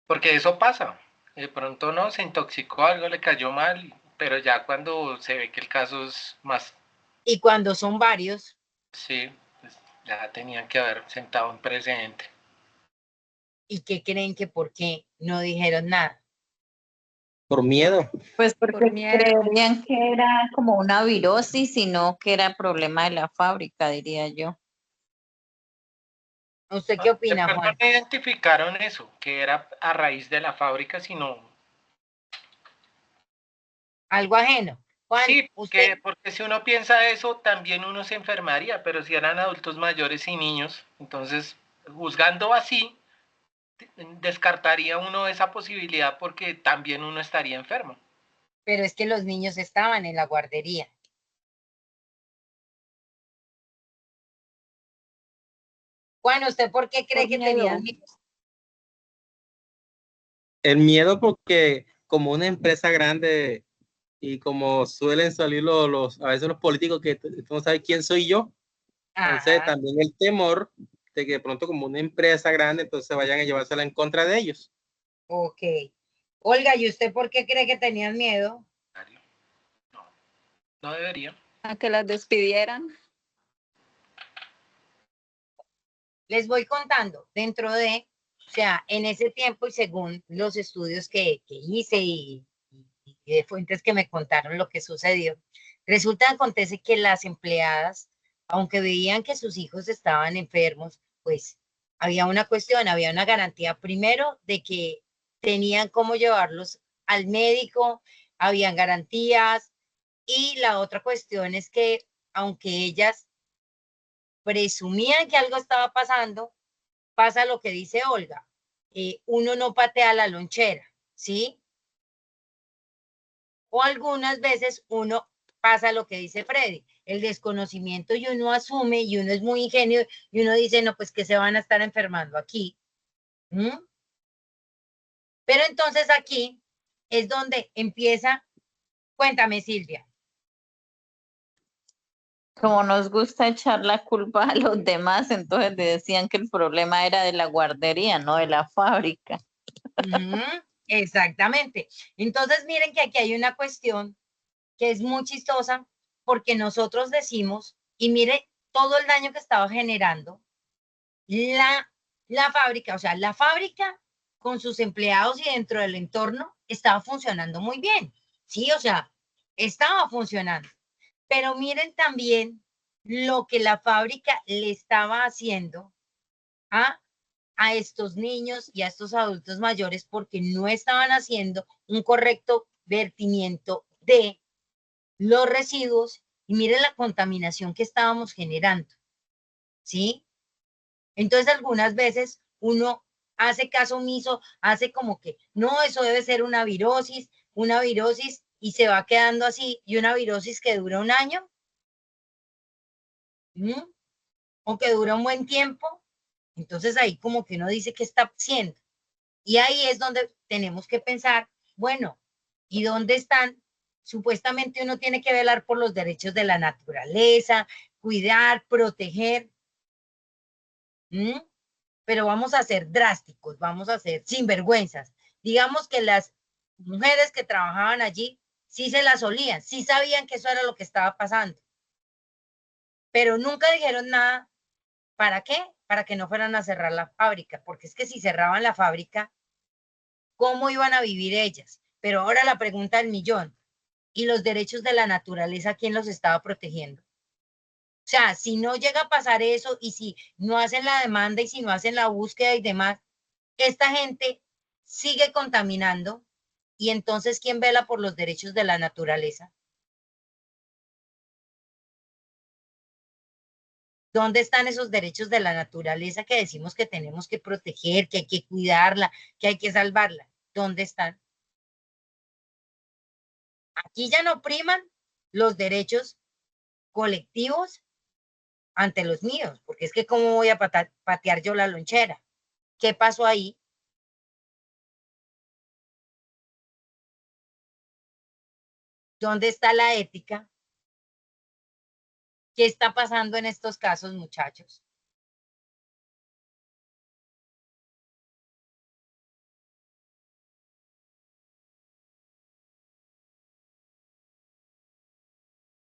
porque eso pasa. De pronto no, se intoxicó, algo le cayó mal, pero ya cuando se ve que el caso es más, Y cuando son varios, sí, pues ya tenían que haber sentado un precedente. ¿y qué creen que por qué no dijeron nada? Por miedo. Pues Por porque miedo. creerían que era como una virosis, sino que era problema de la fábrica, diría yo. ¿Usted qué De opina, pronto Juan? no identificaron eso, que era a raíz de la fábrica, sino Algo ajeno. Juan, sí, usted, porque si uno piensa eso, también uno se enfermaría, pero si eran adultos mayores y niños, entonces, juzgando así, descartaría uno esa posibilidad porque también uno estaría enfermo. pero es que los niños estaban en la guardería. Juan, ¿usted por qué cree Por que miedo. tenían miedo? El miedo porque como una empresa grande y como suelen salir a veces los políticos que tú no sabes quién soy yo, entonces Ajá, también el temor de que de pronto como una empresa grande, entonces vayan a llevársela en contra de ellos. ok. Olga, ¿y usted por qué cree que tenían miedo? No, no debería. A que las despidieran. Les voy contando, dentro de, o sea, en ese tiempo y según los estudios que hice y de fuentes que me contaron lo que sucedió, resulta que acontece que las empleadas, aunque veían que sus hijos estaban enfermos, pues había una cuestión, había una garantía primero de que tenían cómo llevarlos al médico, habían garantías, y la otra cuestión es que aunque ellas presumían que algo estaba pasando, pasa lo que dice Olga, uno no patea la lonchera, ¿sí? O algunas veces uno pasa lo que dice Freddy, el desconocimiento, y uno asume y uno es muy ingenuo y uno dice, no, pues que se van a estar enfermando aquí. ¿Mm? Pero entonces aquí es donde empieza, cuéntame Silvia. Como nos gusta echar la culpa a los demás, entonces decían que el problema era de la guardería, no de la fábrica. Exactamente. Entonces miren que aquí hay una cuestión que es muy chistosa porque nosotros decimos, y mire todo el daño que estaba generando la fábrica, o sea, la fábrica con sus empleados y dentro del entorno estaba funcionando muy bien, ¿sí? O sea, estaba funcionando. Pero miren también lo que la fábrica le estaba haciendo a estos niños y a estos adultos mayores porque no estaban haciendo un correcto vertimiento de los residuos y miren la contaminación que estábamos generando, ¿sí? Entonces algunas veces uno hace caso omiso, hace como que no, eso debe ser una virosis y se va quedando así y una virosis que dura un año, ¿m? O que dura un buen tiempo. Entonces ahí como que uno dice qué está haciendo. Y ahí es donde tenemos que pensar, bueno, ¿y dónde están? Supuestamente uno tiene que velar por los derechos de la naturaleza, cuidar, proteger, ¿m? Pero vamos a ser drásticos, vamos a ser sinvergüenzas. Digamos que las mujeres que trabajaban allí sí se las olían, sí sabían que eso era lo que estaba pasando, pero nunca dijeron nada. ¿Para qué? Para que no fueran a cerrar la fábrica, porque es que si cerraban la fábrica, ¿cómo iban a vivir ellas? Pero ahora la pregunta del millón, ¿y los derechos de la naturaleza quién los estaba protegiendo? O sea, si no llega a pasar eso y si no hacen la demanda y si no hacen la búsqueda y demás, esta gente sigue contaminando y entonces ¿quién vela por los derechos de la naturaleza? ¿Dónde están esos derechos de la naturaleza que decimos que tenemos que proteger, que hay que cuidarla, que hay que salvarla? ¿Dónde están? Aquí ya no priman los derechos colectivos ante los míos, porque es que ¿cómo voy a patear yo la lonchera? ¿Qué pasó ahí? ¿Dónde está la ética? ¿Qué está pasando en estos casos, muchachos?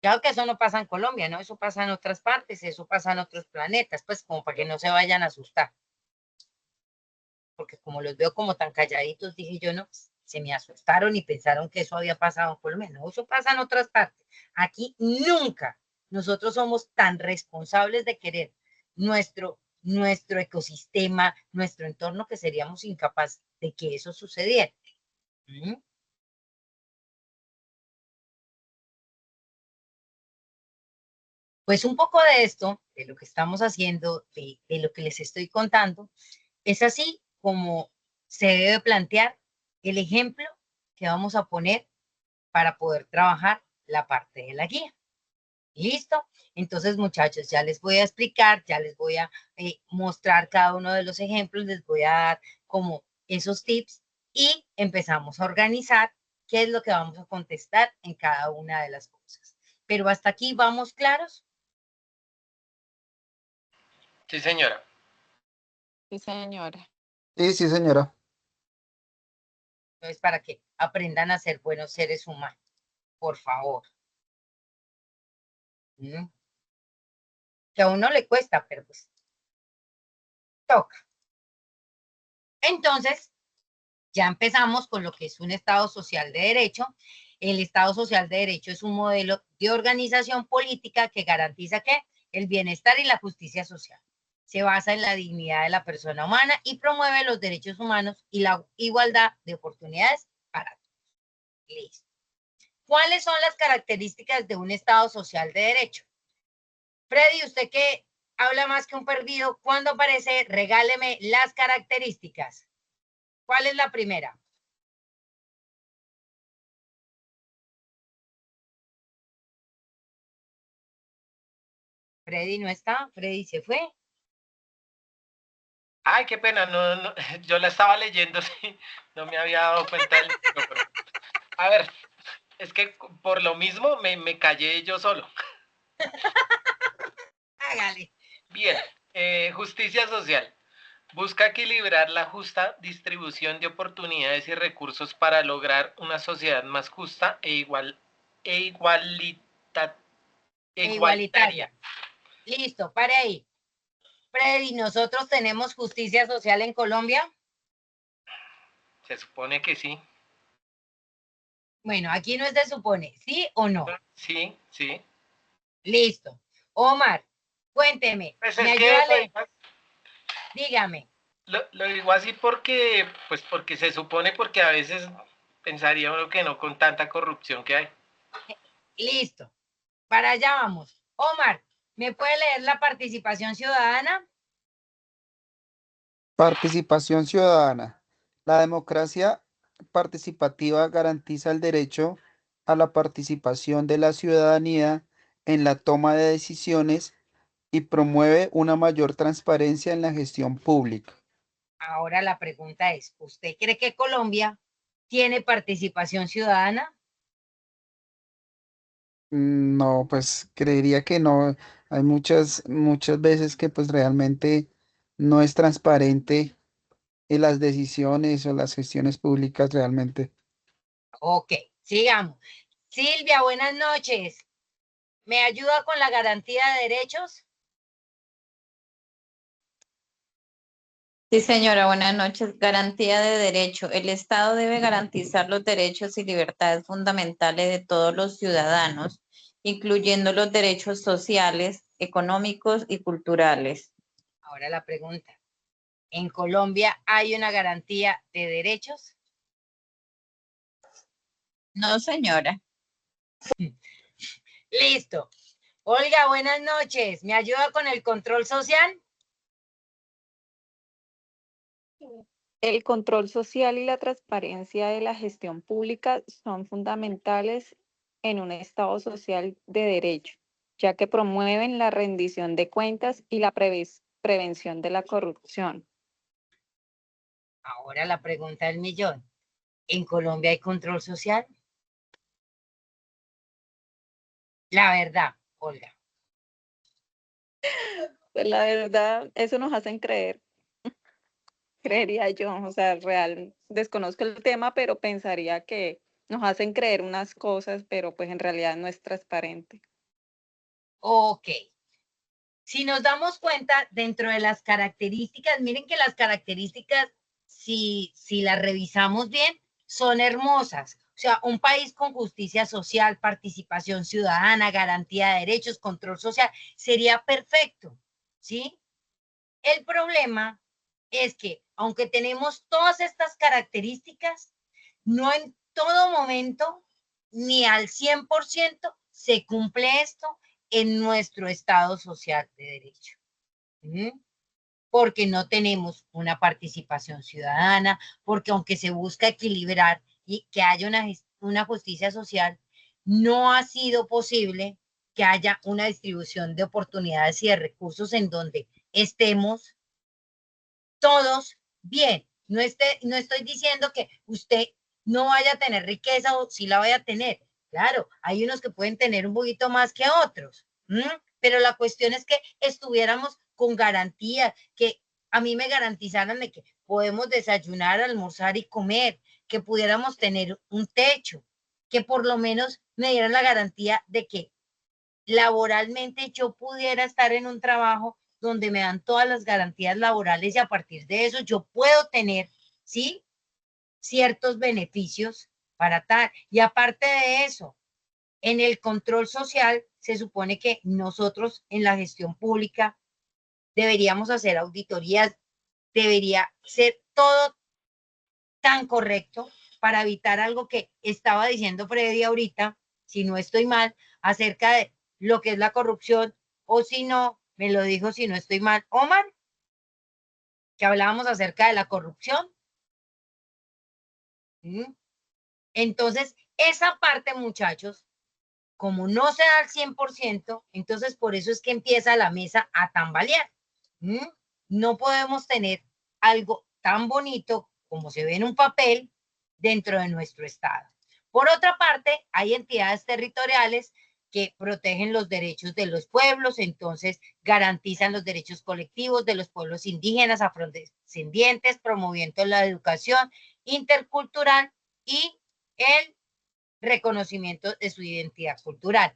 Claro que eso no pasa en Colombia, ¿no? Eso pasa en otras partes, eso pasa en otros planetas, pues como para que no se vayan a asustar. Porque como los veo como tan calladitos, dije yo, no, pues, se me asustaron y pensaron que eso había pasado en Colombia. No, eso pasa en otras partes. Aquí nunca nosotros somos tan responsables de querer nuestro ecosistema, nuestro entorno, que seríamos incapaces de que eso sucediera. ¿Mm? Pues un poco de esto, de lo que estamos haciendo, de lo que les estoy contando, es así como se debe plantear el ejemplo que vamos a poner para poder trabajar la parte de la guía. ¿Listo? Entonces, muchachos, ya les voy a explicar, ya les voy a mostrar cada uno de los ejemplos, les voy a dar como esos tips y empezamos a organizar qué es lo que vamos a contestar en cada una de las cosas. Pero hasta aquí vamos claros. Sí, señora. Sí, señora. Sí, sí, señora. Entonces, para que aprendan a ser buenos seres humanos, por favor. ¿Mm? Que a uno le cuesta, pero pues toca. Entonces, ya empezamos con lo que es un Estado social de derecho. El Estado social de derecho es un modelo de organización política que garantiza que el bienestar y la justicia social. Se basa en la dignidad de la persona humana y promueve los derechos humanos y la igualdad de oportunidades para todos. Listo. ¿Cuáles son las características de un Estado social de derecho? Freddy, usted que habla más que un perdido, ¿cuándo aparece? Regáleme las características. ¿Cuál es la primera? Freddy no está, Freddy se fue. Ay, qué pena, no, yo la estaba leyendo, sí, no me había dado cuenta del micrófono. A ver, es que por lo mismo me callé yo solo. Hágale. Bien, justicia social. Busca equilibrar la justa distribución de oportunidades y recursos para lograr una sociedad más justa igualitaria. Igualitaria. Listo, pare ahí. Freddy, ¿nosotros tenemos justicia social en Colombia? Se supone que sí. Bueno, aquí no se supone, ¿sí o no? Sí, sí. Listo. Omar, cuénteme, Pues ¿me es que ayuda a leer? Dígame. lo digo así porque, pues porque se supone, porque a veces pensaría uno que no con tanta corrupción que hay. Listo. Para allá vamos. Omar, ¿me puede leer la participación ciudadana? Participación ciudadana. La democracia participativa garantiza el derecho a la participación de la ciudadanía en la toma de decisiones y promueve una mayor transparencia en la gestión pública. Ahora la pregunta es, ¿usted cree que Colombia tiene participación ciudadana? No, pues creería que no. Hay muchas veces que pues realmente no es transparente en las decisiones o las gestiones públicas realmente. Ok, sigamos. Silvia, buenas noches. ¿Me ayuda con la garantía de derechos? Sí, señora, buenas noches. Garantía de derecho. El Estado debe garantizar los derechos y libertades fundamentales de todos los ciudadanos, incluyendo los derechos sociales, económicos y culturales. Ahora la pregunta. ¿En Colombia hay una garantía de derechos? No, señora. Listo. Olga, buenas noches. ¿Me ayuda con el control social? El control social y la transparencia de la gestión pública son fundamentales en un Estado social de derecho, ya que promueven la rendición de cuentas y la prevención de la corrupción. Ahora la pregunta del millón. ¿En Colombia hay control social? La verdad, Olga. Pues la verdad, eso nos hacen creer, creería yo, o sea, real, desconozco el tema, pero pensaría que nos hacen creer unas cosas, pero pues en realidad no es transparente. Ok. Si nos damos cuenta, dentro de las características, miren que las características, si las revisamos bien, son hermosas. O sea, un país con justicia social, participación ciudadana, garantía de derechos, control social, sería perfecto, ¿sí? El problema es que, aunque tenemos todas estas características, no en todo momento, ni al 100%, se cumple esto en nuestro Estado social de derecho. ¿Mm? Porque no tenemos una participación ciudadana, porque aunque se busca equilibrar y que haya una justicia social, no ha sido posible que haya una distribución de oportunidades y de recursos en donde estemos todos bien. No estoy diciendo que usted no vaya a tener riqueza o sí la vaya a tener. Claro, hay unos que pueden tener un poquito más que otros. Pero la cuestión es que estuviéramos con garantía, que a mí me garantizaran de que podemos desayunar, almorzar y comer, que pudiéramos tener un techo, que por lo menos me dieran la garantía de que laboralmente yo pudiera estar en un trabajo donde me dan todas las garantías laborales y a partir de eso yo puedo tener, ¿sí? Ciertos beneficios para tal. Y aparte de eso, en el control social se supone que nosotros en la gestión pública deberíamos hacer auditorías, debería ser todo tan correcto para evitar algo que estaba diciendo Freddy ahorita, si no estoy mal, acerca de lo que es la corrupción, o si no, me lo dijo si no estoy mal, Omar, que hablábamos acerca de la corrupción. ¿Mm? Entonces, esa parte, muchachos, como no se da al 100%, entonces por eso es que empieza la mesa a tambalear. No podemos tener algo tan bonito como se ve en un papel dentro de nuestro estado. Por otra parte, hay entidades territoriales que protegen los derechos de los pueblos, entonces garantizan los derechos colectivos de los pueblos indígenas, afrodescendientes, promoviendo la educación intercultural y el reconocimiento de su identidad cultural.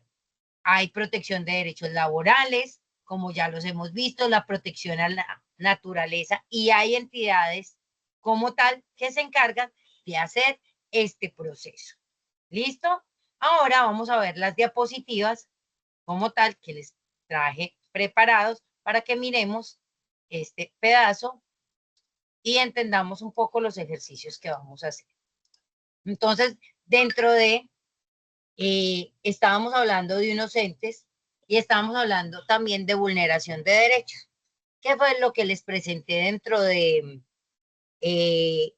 Hay protección de derechos laborales, como ya los hemos visto, la protección a la naturaleza, y hay entidades como tal que se encargan de hacer este proceso. ¿Listo? Ahora vamos a ver las diapositivas como tal que les traje preparados para que miremos este pedazo y entendamos un poco los ejercicios que vamos a hacer. Entonces, dentro de, estábamos hablando de inocentes y estábamos hablando también de vulneración de derechos. ¿Qué fue lo que les presenté dentro de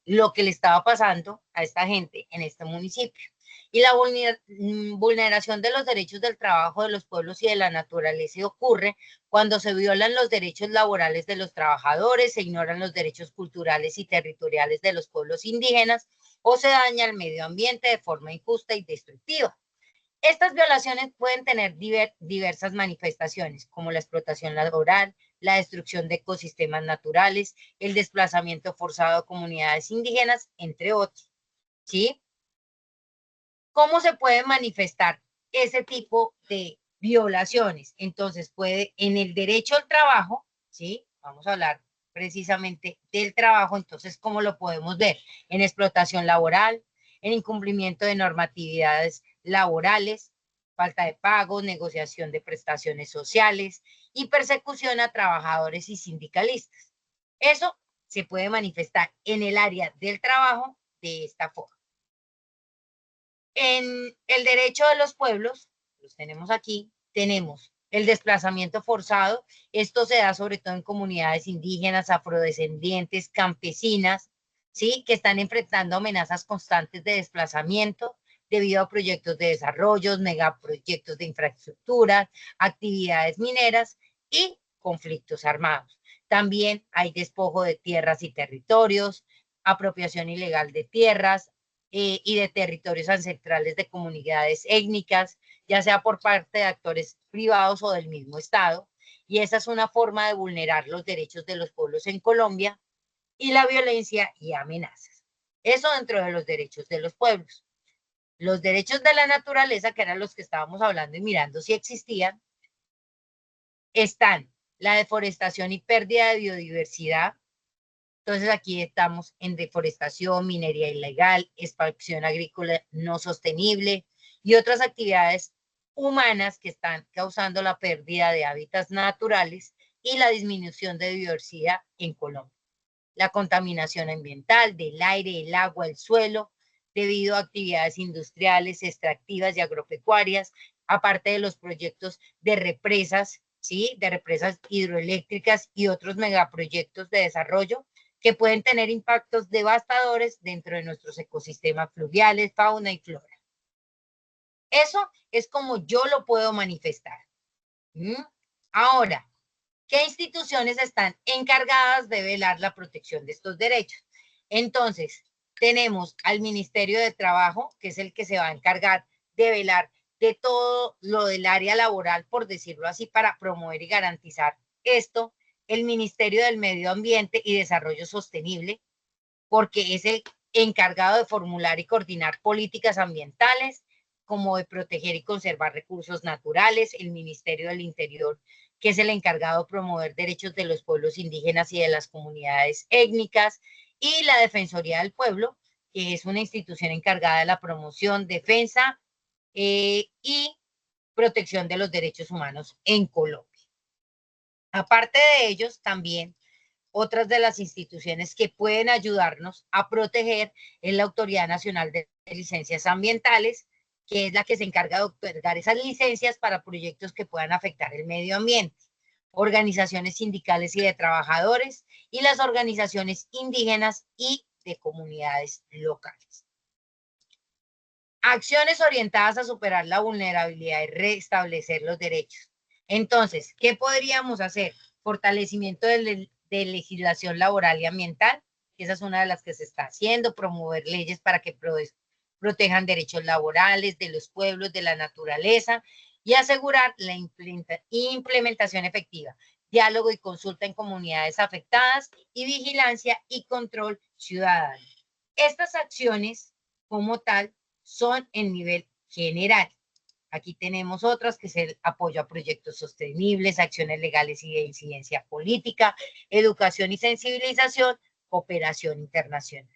lo que le estaba pasando a esta gente en este municipio? Y la vulneración de los derechos del trabajo de los pueblos y de la naturaleza ocurre cuando se violan los derechos laborales de los trabajadores, se ignoran los derechos culturales y territoriales de los pueblos indígenas o se daña el medio ambiente de forma injusta y destructiva. Estas violaciones pueden tener diversas manifestaciones, como la explotación laboral, la destrucción de ecosistemas naturales, el desplazamiento forzado de comunidades indígenas, entre otros. ¿Sí? ¿Cómo se puede manifestar ese tipo de violaciones? Entonces puede, en el derecho al trabajo, ¿sí? Vamos a hablar precisamente del trabajo, entonces, ¿cómo lo podemos ver? En explotación laboral, en incumplimiento de normatividades laborales, falta de pago, negociación de prestaciones sociales y persecución a trabajadores y sindicalistas. Eso se puede manifestar en el área del trabajo de esta forma. En el derecho de los pueblos, los tenemos aquí, tenemos el desplazamiento forzado. Esto se da sobre todo en comunidades indígenas, afrodescendientes, campesinas, ¿sí? Que están enfrentando amenazas constantes de desplazamiento debido a proyectos de desarrollo, megaproyectos de infraestructura, actividades mineras y conflictos armados. También hay despojo de tierras y territorios, apropiación ilegal de tierras, y de territorios ancestrales de comunidades étnicas, ya sea por parte de actores privados o del mismo Estado. Y esa es una forma de vulnerar los derechos de los pueblos en Colombia y la violencia y amenazas. Eso dentro de los derechos de los pueblos. Los derechos de la naturaleza, que eran los que estábamos hablando y mirando si existían, están la deforestación y pérdida de biodiversidad. Entonces aquí estamos en deforestación, minería ilegal, expansión agrícola no sostenible y otras actividades humanas que están causando la pérdida de hábitats naturales y la disminución de biodiversidad en Colombia. La contaminación ambiental del aire, el agua, el suelo, debido a actividades industriales, extractivas y agropecuarias, aparte de los proyectos de represas, ¿sí? De represas hidroeléctricas y otros megaproyectos de desarrollo que pueden tener impactos devastadores dentro de nuestros ecosistemas fluviales, fauna y flora. Eso es como yo lo puedo manifestar. Ahora, ¿qué instituciones están encargadas de velar la protección de estos derechos? Entonces, tenemos al Ministerio de Trabajo, que es el que se va a encargar de velar de todo lo del área laboral, por decirlo así, para promover y garantizar esto. El Ministerio del Medio Ambiente y Desarrollo Sostenible, porque es el encargado de formular y coordinar políticas ambientales, como de proteger y conservar recursos naturales. El Ministerio del Interior, que es el encargado de promover derechos de los pueblos indígenas y de las comunidades étnicas, y la Defensoría del Pueblo, que es una institución encargada de la promoción, defensa y protección de los derechos humanos en Colombia. Aparte de ellos, también otras de las instituciones que pueden ayudarnos a proteger es la Autoridad Nacional de Licencias Ambientales, que es la que se encarga de otorgar esas licencias para proyectos que puedan afectar el medio ambiente, organizaciones sindicales y de trabajadores, y las organizaciones indígenas y de comunidades locales. Acciones orientadas a superar la vulnerabilidad y restablecer los derechos. Entonces, ¿qué podríamos hacer? Fortalecimiento de legislación laboral y ambiental, que esa es una de las que se está haciendo, promover leyes para que protejan derechos laborales de los pueblos, de la naturaleza, y asegurar la implementación efectiva, diálogo y consulta en comunidades afectadas, y vigilancia y control ciudadano. Estas acciones, como tal, son en nivel general. Aquí tenemos otras que es el apoyo a proyectos sostenibles, acciones legales y de incidencia política, educación y sensibilización, cooperación internacional.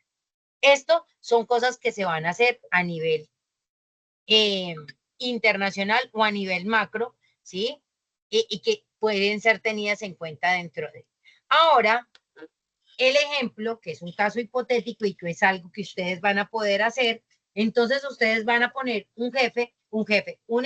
Esto son cosas que se van a hacer a nivel internacional o a nivel macro, ¿sí? Y que pueden ser tenidas en cuenta dentro de. Ahora, el ejemplo, que es un caso hipotético y que es algo que ustedes van a poder hacer, entonces ustedes van a poner un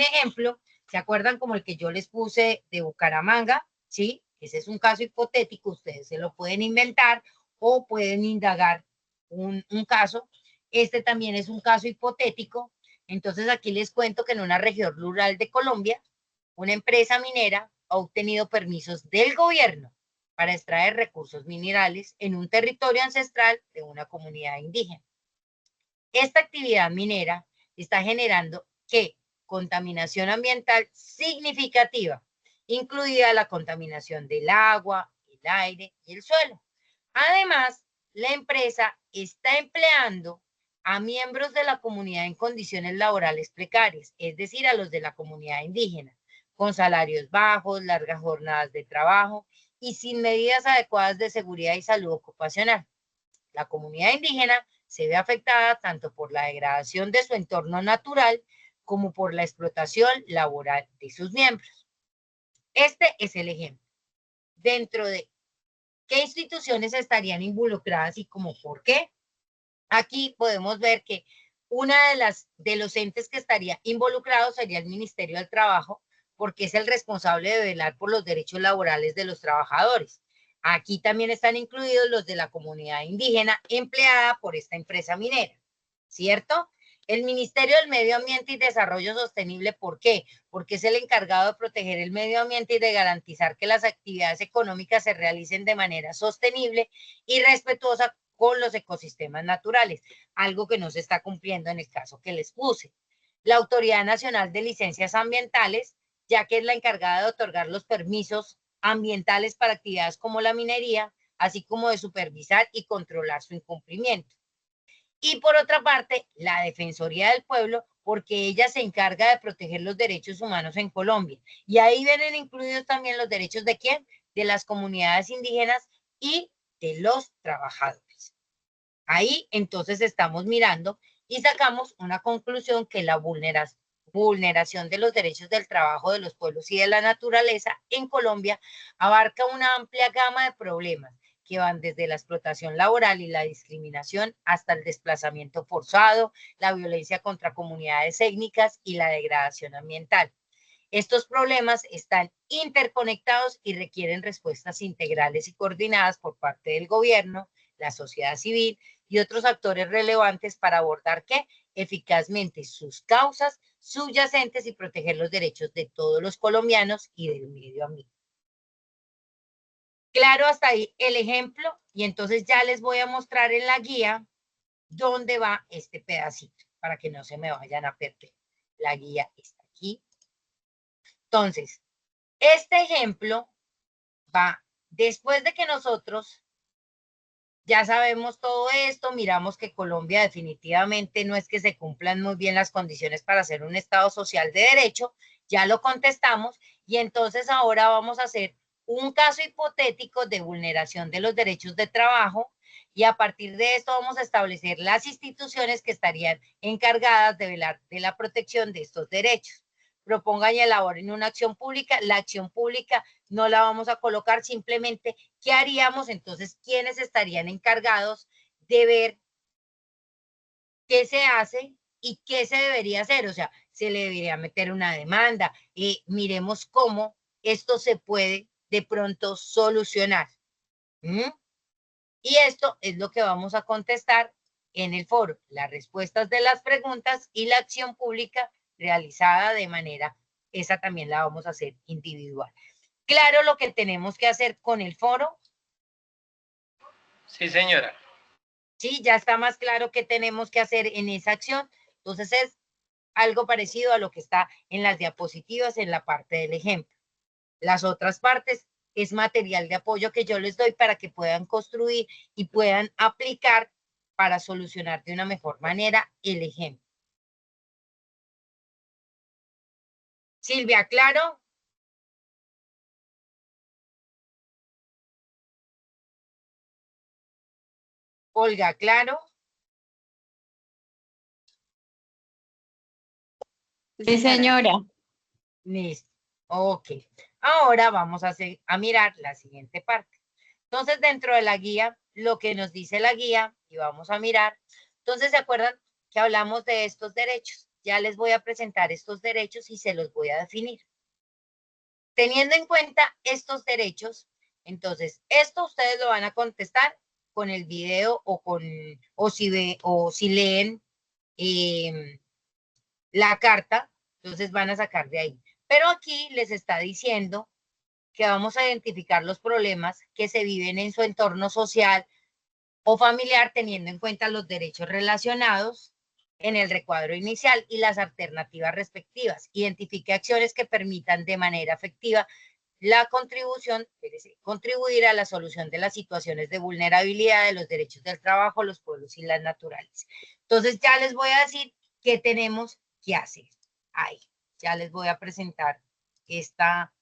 ejemplo, ¿se acuerdan como el que yo les puse de Bucaramanga? ¿Sí? Ese es un caso hipotético, ustedes se lo pueden inventar o pueden indagar un caso. Este también es un caso hipotético. Entonces aquí les cuento que en una región rural de Colombia, una empresa minera ha obtenido permisos del gobierno para extraer recursos minerales en un territorio ancestral de una comunidad indígena. Esta actividad minera está generando ¿qué? Contaminación ambiental significativa, incluida la contaminación del agua, el aire y el suelo. Además, la empresa está empleando a miembros de la comunidad en condiciones laborales precarias, es decir, a los de la comunidad indígena, con salarios bajos, largas jornadas de trabajo y sin medidas adecuadas de seguridad y salud ocupacional. La comunidad indígena se ve afectada tanto por la degradación de su entorno natural como por la explotación laboral de sus miembros. Este es el ejemplo. Dentro de qué instituciones estarían involucradas y como por qué. Aquí podemos ver que una de los entes que estaría involucrado sería el Ministerio del Trabajo, porque es el responsable de velar por los derechos laborales de los trabajadores. Aquí también están incluidos los de la comunidad indígena empleada por esta empresa minera, ¿cierto? El Ministerio del Medio Ambiente y Desarrollo Sostenible, ¿por qué? Porque es el encargado de proteger el medio ambiente y de garantizar que las actividades económicas se realicen de manera sostenible y respetuosa con los ecosistemas naturales, algo que no se está cumpliendo en el caso que les puse. La Autoridad Nacional de Licencias Ambientales, ya que es la encargada de otorgar los permisos ambientales para actividades como la minería, así como de supervisar y controlar su incumplimiento. Y por otra parte, la Defensoría del Pueblo, porque ella se encarga de proteger los derechos humanos en Colombia. Y ahí vienen incluidos también los derechos de ¿quién? De las comunidades indígenas y de los trabajadores. Ahí entonces estamos mirando y sacamos una conclusión que la vulneración de los derechos del trabajo de los pueblos y de la naturaleza en Colombia abarca una amplia gama de problemas que van desde la explotación laboral y la discriminación hasta el desplazamiento forzado, la violencia contra comunidades étnicas y la degradación ambiental. Estos problemas están interconectados y requieren respuestas integrales y coordinadas por parte del gobierno, la sociedad civil y otros actores relevantes para abordar eficazmente sus causas subyacentes y proteger los derechos de todos los colombianos y del medio ambiente. Claro, hasta ahí el ejemplo, y entonces ya les voy a mostrar en la guía dónde va este pedacito, para que no se me vayan a perder. La guía está aquí. Entonces, este ejemplo va después de que nosotros ya sabemos todo esto, miramos que Colombia definitivamente no es que se cumplan muy bien las condiciones para ser un Estado social de derecho, ya lo contestamos, y entonces ahora vamos a hacer un caso hipotético de vulneración de los derechos de trabajo, y a partir de esto vamos a establecer las instituciones que estarían encargadas de velar de la protección de estos derechos. Propongan y elaboren una acción pública. La acción pública no la vamos a colocar, simplemente ¿qué haríamos? Entonces, ¿quiénes estarían encargados de ver qué se hace y qué se debería hacer? O sea, se le debería meter una demanda. Miremos cómo esto se puede de pronto solucionar. Y esto es lo que vamos a contestar en el foro, las respuestas de las preguntas y la acción pública realizada de manera, esa también la vamos a hacer individual. ¿Claro lo que tenemos que hacer con el foro? Sí, señora. Sí, ya está más claro qué tenemos que hacer en esa acción. Entonces es algo parecido a lo que está en las diapositivas en la parte del ejemplo. Las otras partes es material de apoyo que yo les doy para que puedan construir y puedan aplicar para solucionar de una mejor manera el ejemplo. Silvia, ¿claro? Olga, ¿claro? Sí, señora. Listo. Ok. Ahora vamos a mirar la siguiente parte. Entonces, dentro de la guía, lo que nos dice la guía, y vamos a mirar. Entonces, ¿se acuerdan que hablamos de estos derechos? Ya les voy a presentar estos derechos y se los voy a definir. Teniendo en cuenta estos derechos, entonces, esto ustedes lo van a contestar con el video o si leen la carta, entonces van a sacar de ahí. Pero aquí les está diciendo que vamos a identificar los problemas que se viven en su entorno social o familiar, teniendo en cuenta los derechos relacionados en el recuadro inicial y las alternativas respectivas. Identifique acciones que permitan de manera efectiva la contribuir a la solución de las situaciones de vulnerabilidad de los derechos del trabajo, los pueblos y las naturales. Entonces ya les voy a decir qué tenemos que hacer. Ahí, ya les voy a presentar esta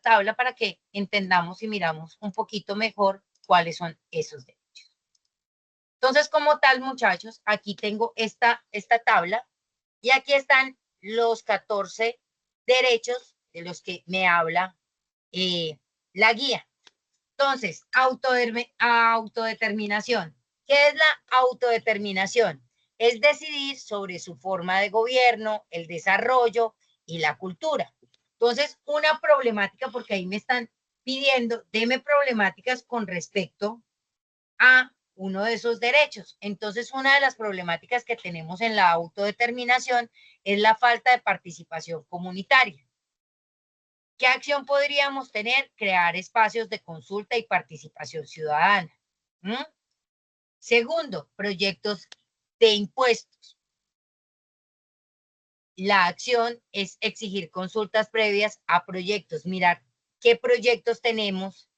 tabla para que entendamos y miramos un poquito mejor cuáles son esos derechos. Entonces, como tal, muchachos, aquí tengo esta tabla y aquí están los 14 derechos de los que me habla la guía. Entonces, autodeterminación. ¿Qué es la autodeterminación? Es decidir sobre su forma de gobierno, el desarrollo y la cultura. Entonces, una problemática, porque ahí me están pidiendo, deme problemáticas con respecto a uno de esos derechos. Entonces, una de las problemáticas que tenemos en la autodeterminación es la falta de participación comunitaria. ¿Qué acción podríamos tener? Crear espacios de consulta y participación ciudadana. Segundo, proyectos de impuestos. La acción es exigir consultas previas a proyectos, mirar qué proyectos tenemos,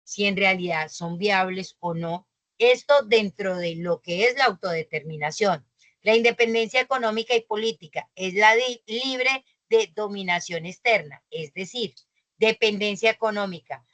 si en realidad son viables o no. Esto dentro de lo que es la autodeterminación. La independencia económica y política es la libre de dominación externa, es decir, dependencia económica.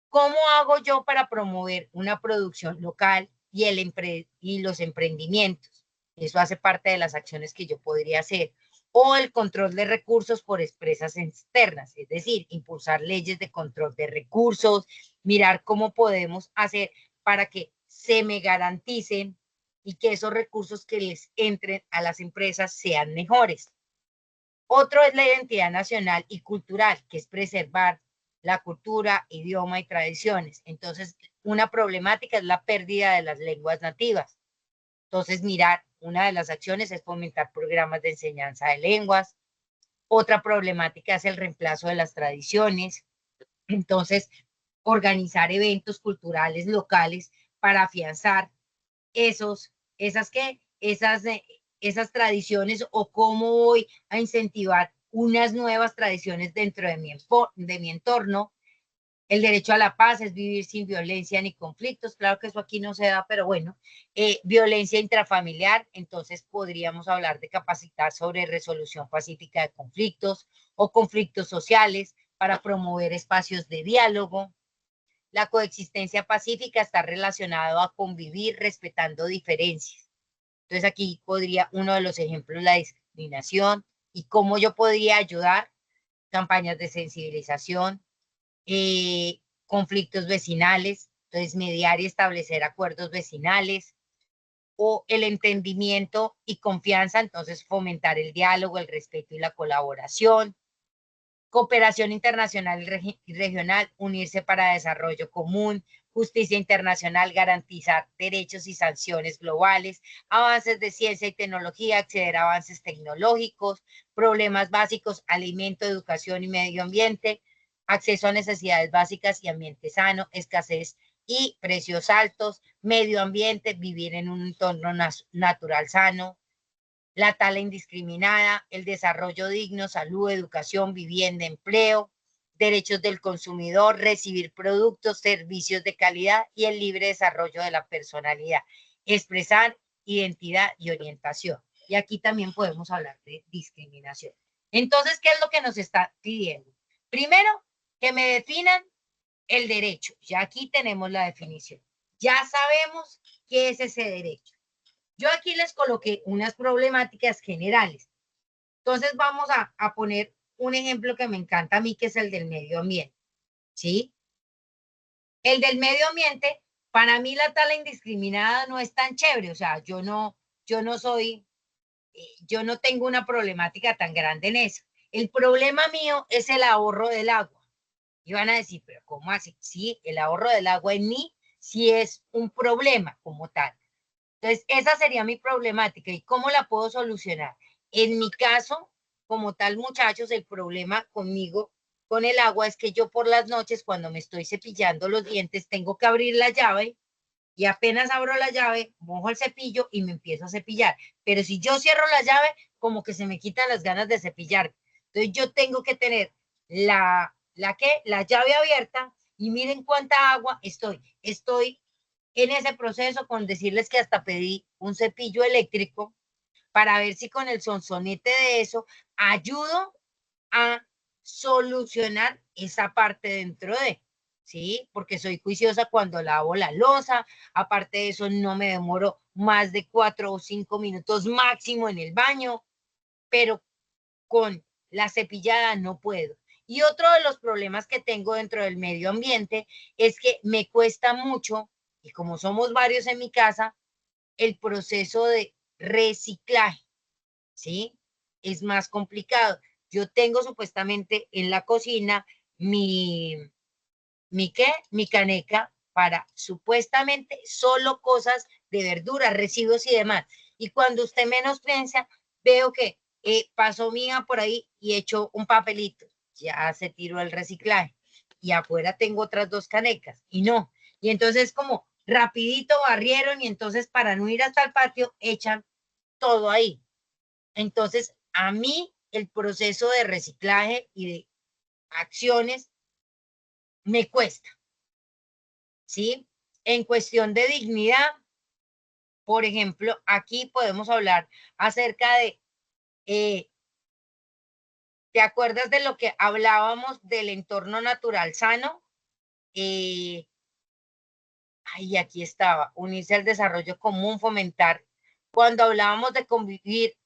¿Cómo hago yo para promover una producción local y los emprendimientos? Eso hace parte de las acciones que yo podría hacer. O el control de recursos por empresas externas, es decir, impulsar leyes de control de recursos, mirar cómo podemos hacer para que se me garanticen y que esos recursos que les entren a las empresas sean mejores. Otro es la identidad nacional y cultural, que es preservar la cultura, idioma y tradiciones. Entonces, una problemática es la pérdida de las lenguas nativas. Entonces, mirar, una de las acciones es fomentar programas de enseñanza de lenguas. Otra problemática es el reemplazo de las tradiciones. Entonces, organizar eventos culturales locales para afianzar esas tradiciones o cómo voy a incentivar unas nuevas tradiciones dentro de mi entorno. El derecho a la paz es vivir sin violencia ni conflictos. Claro que eso aquí no se da, pero bueno. Violencia intrafamiliar, entonces podríamos hablar de capacitar sobre resolución pacífica de conflictos o conflictos sociales para promover espacios de diálogo. La coexistencia pacífica está relacionado a convivir respetando diferencias. Entonces aquí podría uno de los ejemplos la discriminación y cómo yo podría ayudar, campañas de sensibilización, conflictos vecinales, entonces mediar y establecer acuerdos vecinales, o el entendimiento y confianza, entonces fomentar el diálogo, el respeto y la colaboración, cooperación internacional y regional, unirse para desarrollo común, justicia internacional, garantizar derechos y sanciones globales, avances de ciencia y tecnología, acceder a avances tecnológicos, problemas básicos, alimento, educación y medio ambiente, acceso a necesidades básicas y ambiente sano, escasez y precios altos, medio ambiente, vivir en un entorno natural sano, la tala indiscriminada, el desarrollo digno, salud, educación, vivienda, empleo, derechos del consumidor, recibir productos, servicios de calidad y el libre desarrollo de la personalidad, expresar identidad y orientación. Y aquí también podemos hablar de discriminación. Entonces, ¿qué es lo que nos está pidiendo? Primero, que me definan el derecho. Ya aquí tenemos la definición. Ya sabemos qué es ese derecho. Yo aquí les coloqué unas problemáticas generales. Entonces vamos a poner un ejemplo que me encanta a mí, que es el del medio ambiente. ¿Sí? El del medio ambiente, para mí la tala indiscriminada no es tan chévere. O sea, yo no tengo una problemática tan grande en eso. El problema mío es el ahorro del agua. Y van a decir, pero ¿cómo así? Sí, el ahorro del agua en mí sí es un problema como tal. Entonces, esa sería mi problemática. ¿Y cómo la puedo solucionar? En mi caso, como tal, muchachos, el problema conmigo, con el agua, es que yo por las noches, cuando me estoy cepillando los dientes, tengo que abrir la llave y apenas abro la llave, mojo el cepillo y me empiezo a cepillar. Pero si yo cierro la llave, como que se me quitan las ganas de cepillar. Entonces, yo tengo que tener la llave abierta y miren cuánta agua estoy. Estoy en ese proceso con decirles que hasta pedí un cepillo eléctrico para ver si con el sonsonete de eso ayudo a solucionar esa parte dentro de, ¿sí? Porque soy juiciosa cuando lavo la loza, aparte de eso no me demoro más de 4 o 5 minutos máximo en el baño, pero con la cepillada no puedo. Y otro de los problemas que tengo dentro del medio ambiente es que me cuesta mucho, y como somos varios en mi casa, el proceso de reciclaje, ¿sí? Es más complicado. Yo tengo supuestamente en la cocina mi caneca para supuestamente solo cosas de verduras, residuos y demás. Y cuando usted menos piensa, veo que pasó mi hija por ahí y echó un papelito. Ya se tiró el reciclaje. Y afuera tengo otras 2 canecas. Y no. Y entonces como rapidito barrieron y entonces para no ir hasta el patio echan todo ahí. Entonces a mí el proceso de reciclaje y de acciones me cuesta. ¿Sí? En cuestión de dignidad, por ejemplo, aquí podemos hablar acerca de, ¿te acuerdas de lo que hablábamos del entorno natural sano? Ahí aquí estaba, unirse al desarrollo común, fomentar, cuando hablábamos de convivir,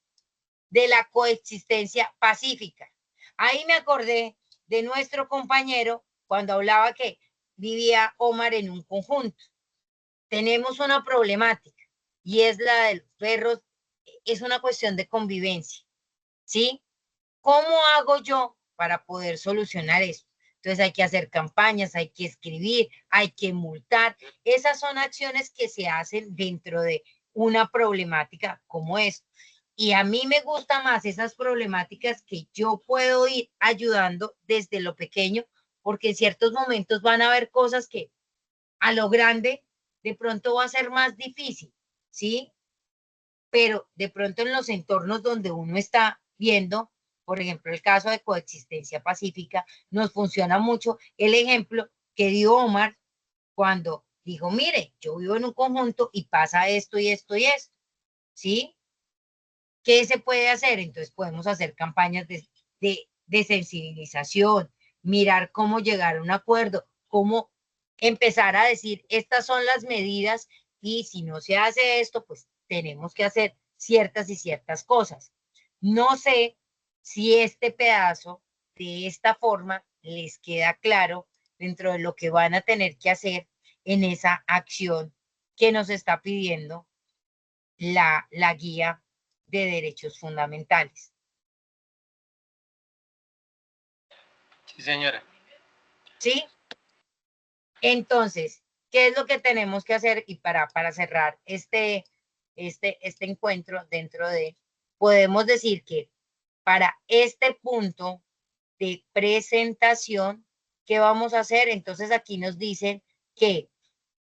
de la coexistencia pacífica. Ahí me acordé de nuestro compañero cuando hablaba que vivía Omar en un conjunto. Tenemos una problemática y es la de los perros, es una cuestión de convivencia, ¿sí? ¿Cómo hago yo para poder solucionar eso? Entonces hay que hacer campañas, hay que escribir, hay que multar. Esas son acciones que se hacen dentro de una problemática como esta. Y a mí me gustan más esas problemáticas que yo puedo ir ayudando desde lo pequeño, porque en ciertos momentos van a haber cosas que a lo grande de pronto va a ser más difícil, ¿sí? Pero de pronto en los entornos donde uno está viendo, por ejemplo, el caso de coexistencia pacífica, nos funciona mucho el ejemplo que dio Omar cuando dijo, mire, yo vivo en un conjunto y pasa esto y esto y esto, ¿sí? ¿Qué se puede hacer? Entonces podemos hacer campañas de sensibilización, mirar cómo llegar a un acuerdo, cómo empezar a decir, estas son las medidas y si no se hace esto, pues tenemos que hacer ciertas y ciertas cosas. No sé si este pedazo de esta forma les queda claro dentro de lo que van a tener que hacer en esa acción que nos está pidiendo la guía de derechos fundamentales. Sí, señora. ¿Sí? Entonces, ¿Qué es lo que tenemos que hacer? Y para cerrar este encuentro dentro de, podemos decir que para este punto de presentación, ¿qué vamos a hacer? Entonces aquí nos dicen que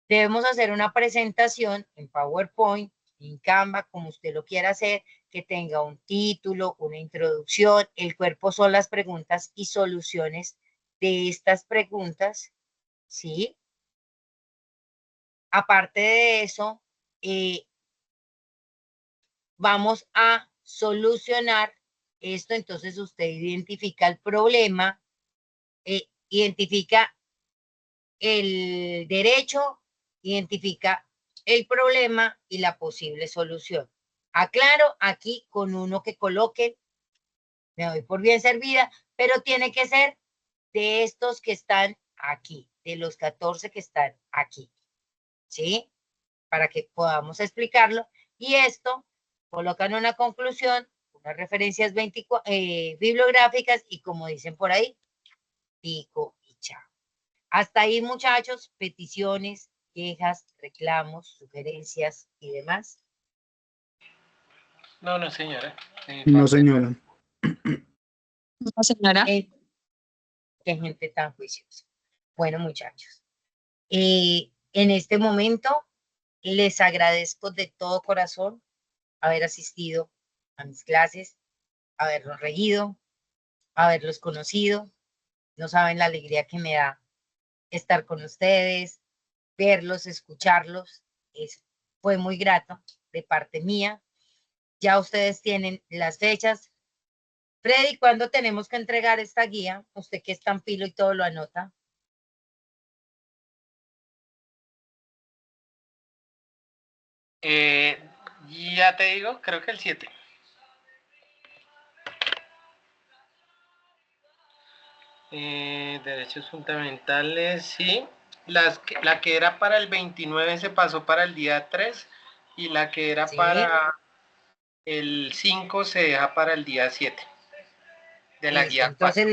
debemos hacer una presentación en PowerPoint, en Canva, como usted lo quiera hacer, que tenga un título, una introducción, el cuerpo son las preguntas y soluciones de estas preguntas, ¿sí? Aparte de eso, vamos a solucionar esto, entonces usted identifica el problema, identifica el derecho, identifica el problema y la posible solución. Aclaro aquí con uno que coloque, me doy por bien servida, pero tiene que ser de estos que están aquí, de los 14 que están aquí, ¿sí? Para que podamos explicarlo. Y esto, colocan una conclusión, unas referencias bibliográficas y como dicen por ahí, pico y chao. Hasta ahí, muchachos, peticiones, quejas, reclamos, sugerencias y demás. No, no, señora. No, señora. No, señora. Qué gente tan juiciosa. Bueno, muchachos, en este momento les agradezco de todo corazón haber asistido a mis clases, haberlos reído, haberlos conocido. No saben la alegría que me da estar con ustedes, verlos, escucharlos. Fue muy grato de parte mía. Ya ustedes tienen las fechas. Freddy, ¿cuándo tenemos que entregar esta guía? Usted que es tan pilo y todo lo anota. Ya te digo, creo que el 7. Derechos fundamentales, sí. La que era para el 29 se pasó para el día 3 y la que era Sí. para el 5 se deja para el día 7 de la guía 4. Entonces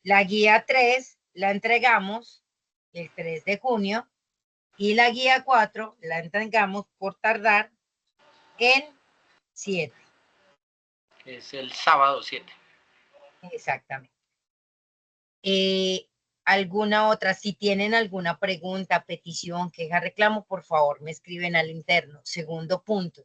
la guía 3 la entregamos el 3 de junio y la guía 4 la entregamos por tardar en 7. Es el sábado 7. Exactamente. ¿Alguna otra? Si tienen alguna pregunta, petición, queja, reclamo, por favor, me escriben al interno. Segundo punto.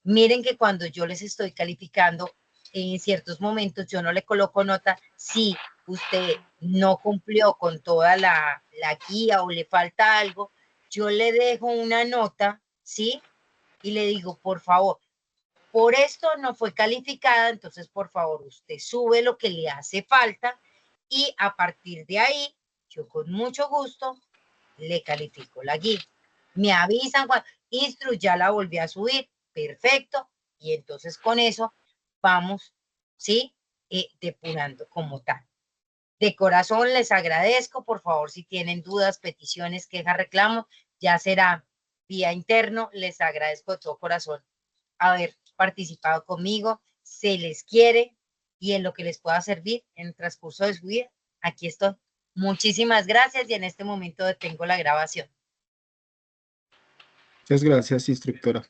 Miren que cuando yo les estoy calificando, en ciertos momentos yo no le coloco nota si usted no cumplió con toda la guía o le falta algo, yo le dejo una nota, ¿sí? Y le digo, por favor, por esto no fue calificada, entonces por favor usted sube lo que le hace falta y a partir de ahí, yo con mucho gusto le califico la guía. Me avisan cuando Instru ya la volví a subir, perfecto, y entonces con eso vamos, ¿sí? Depurando como tal. De corazón les agradezco, por favor, si tienen dudas, peticiones, quejas, reclamos, ya será vía interno, les agradezco de todo corazón haber participado conmigo, se les quiere y en lo que les pueda servir en el transcurso de su vida, aquí estoy. Muchísimas gracias y en este momento detengo la grabación. Muchas gracias, instructora.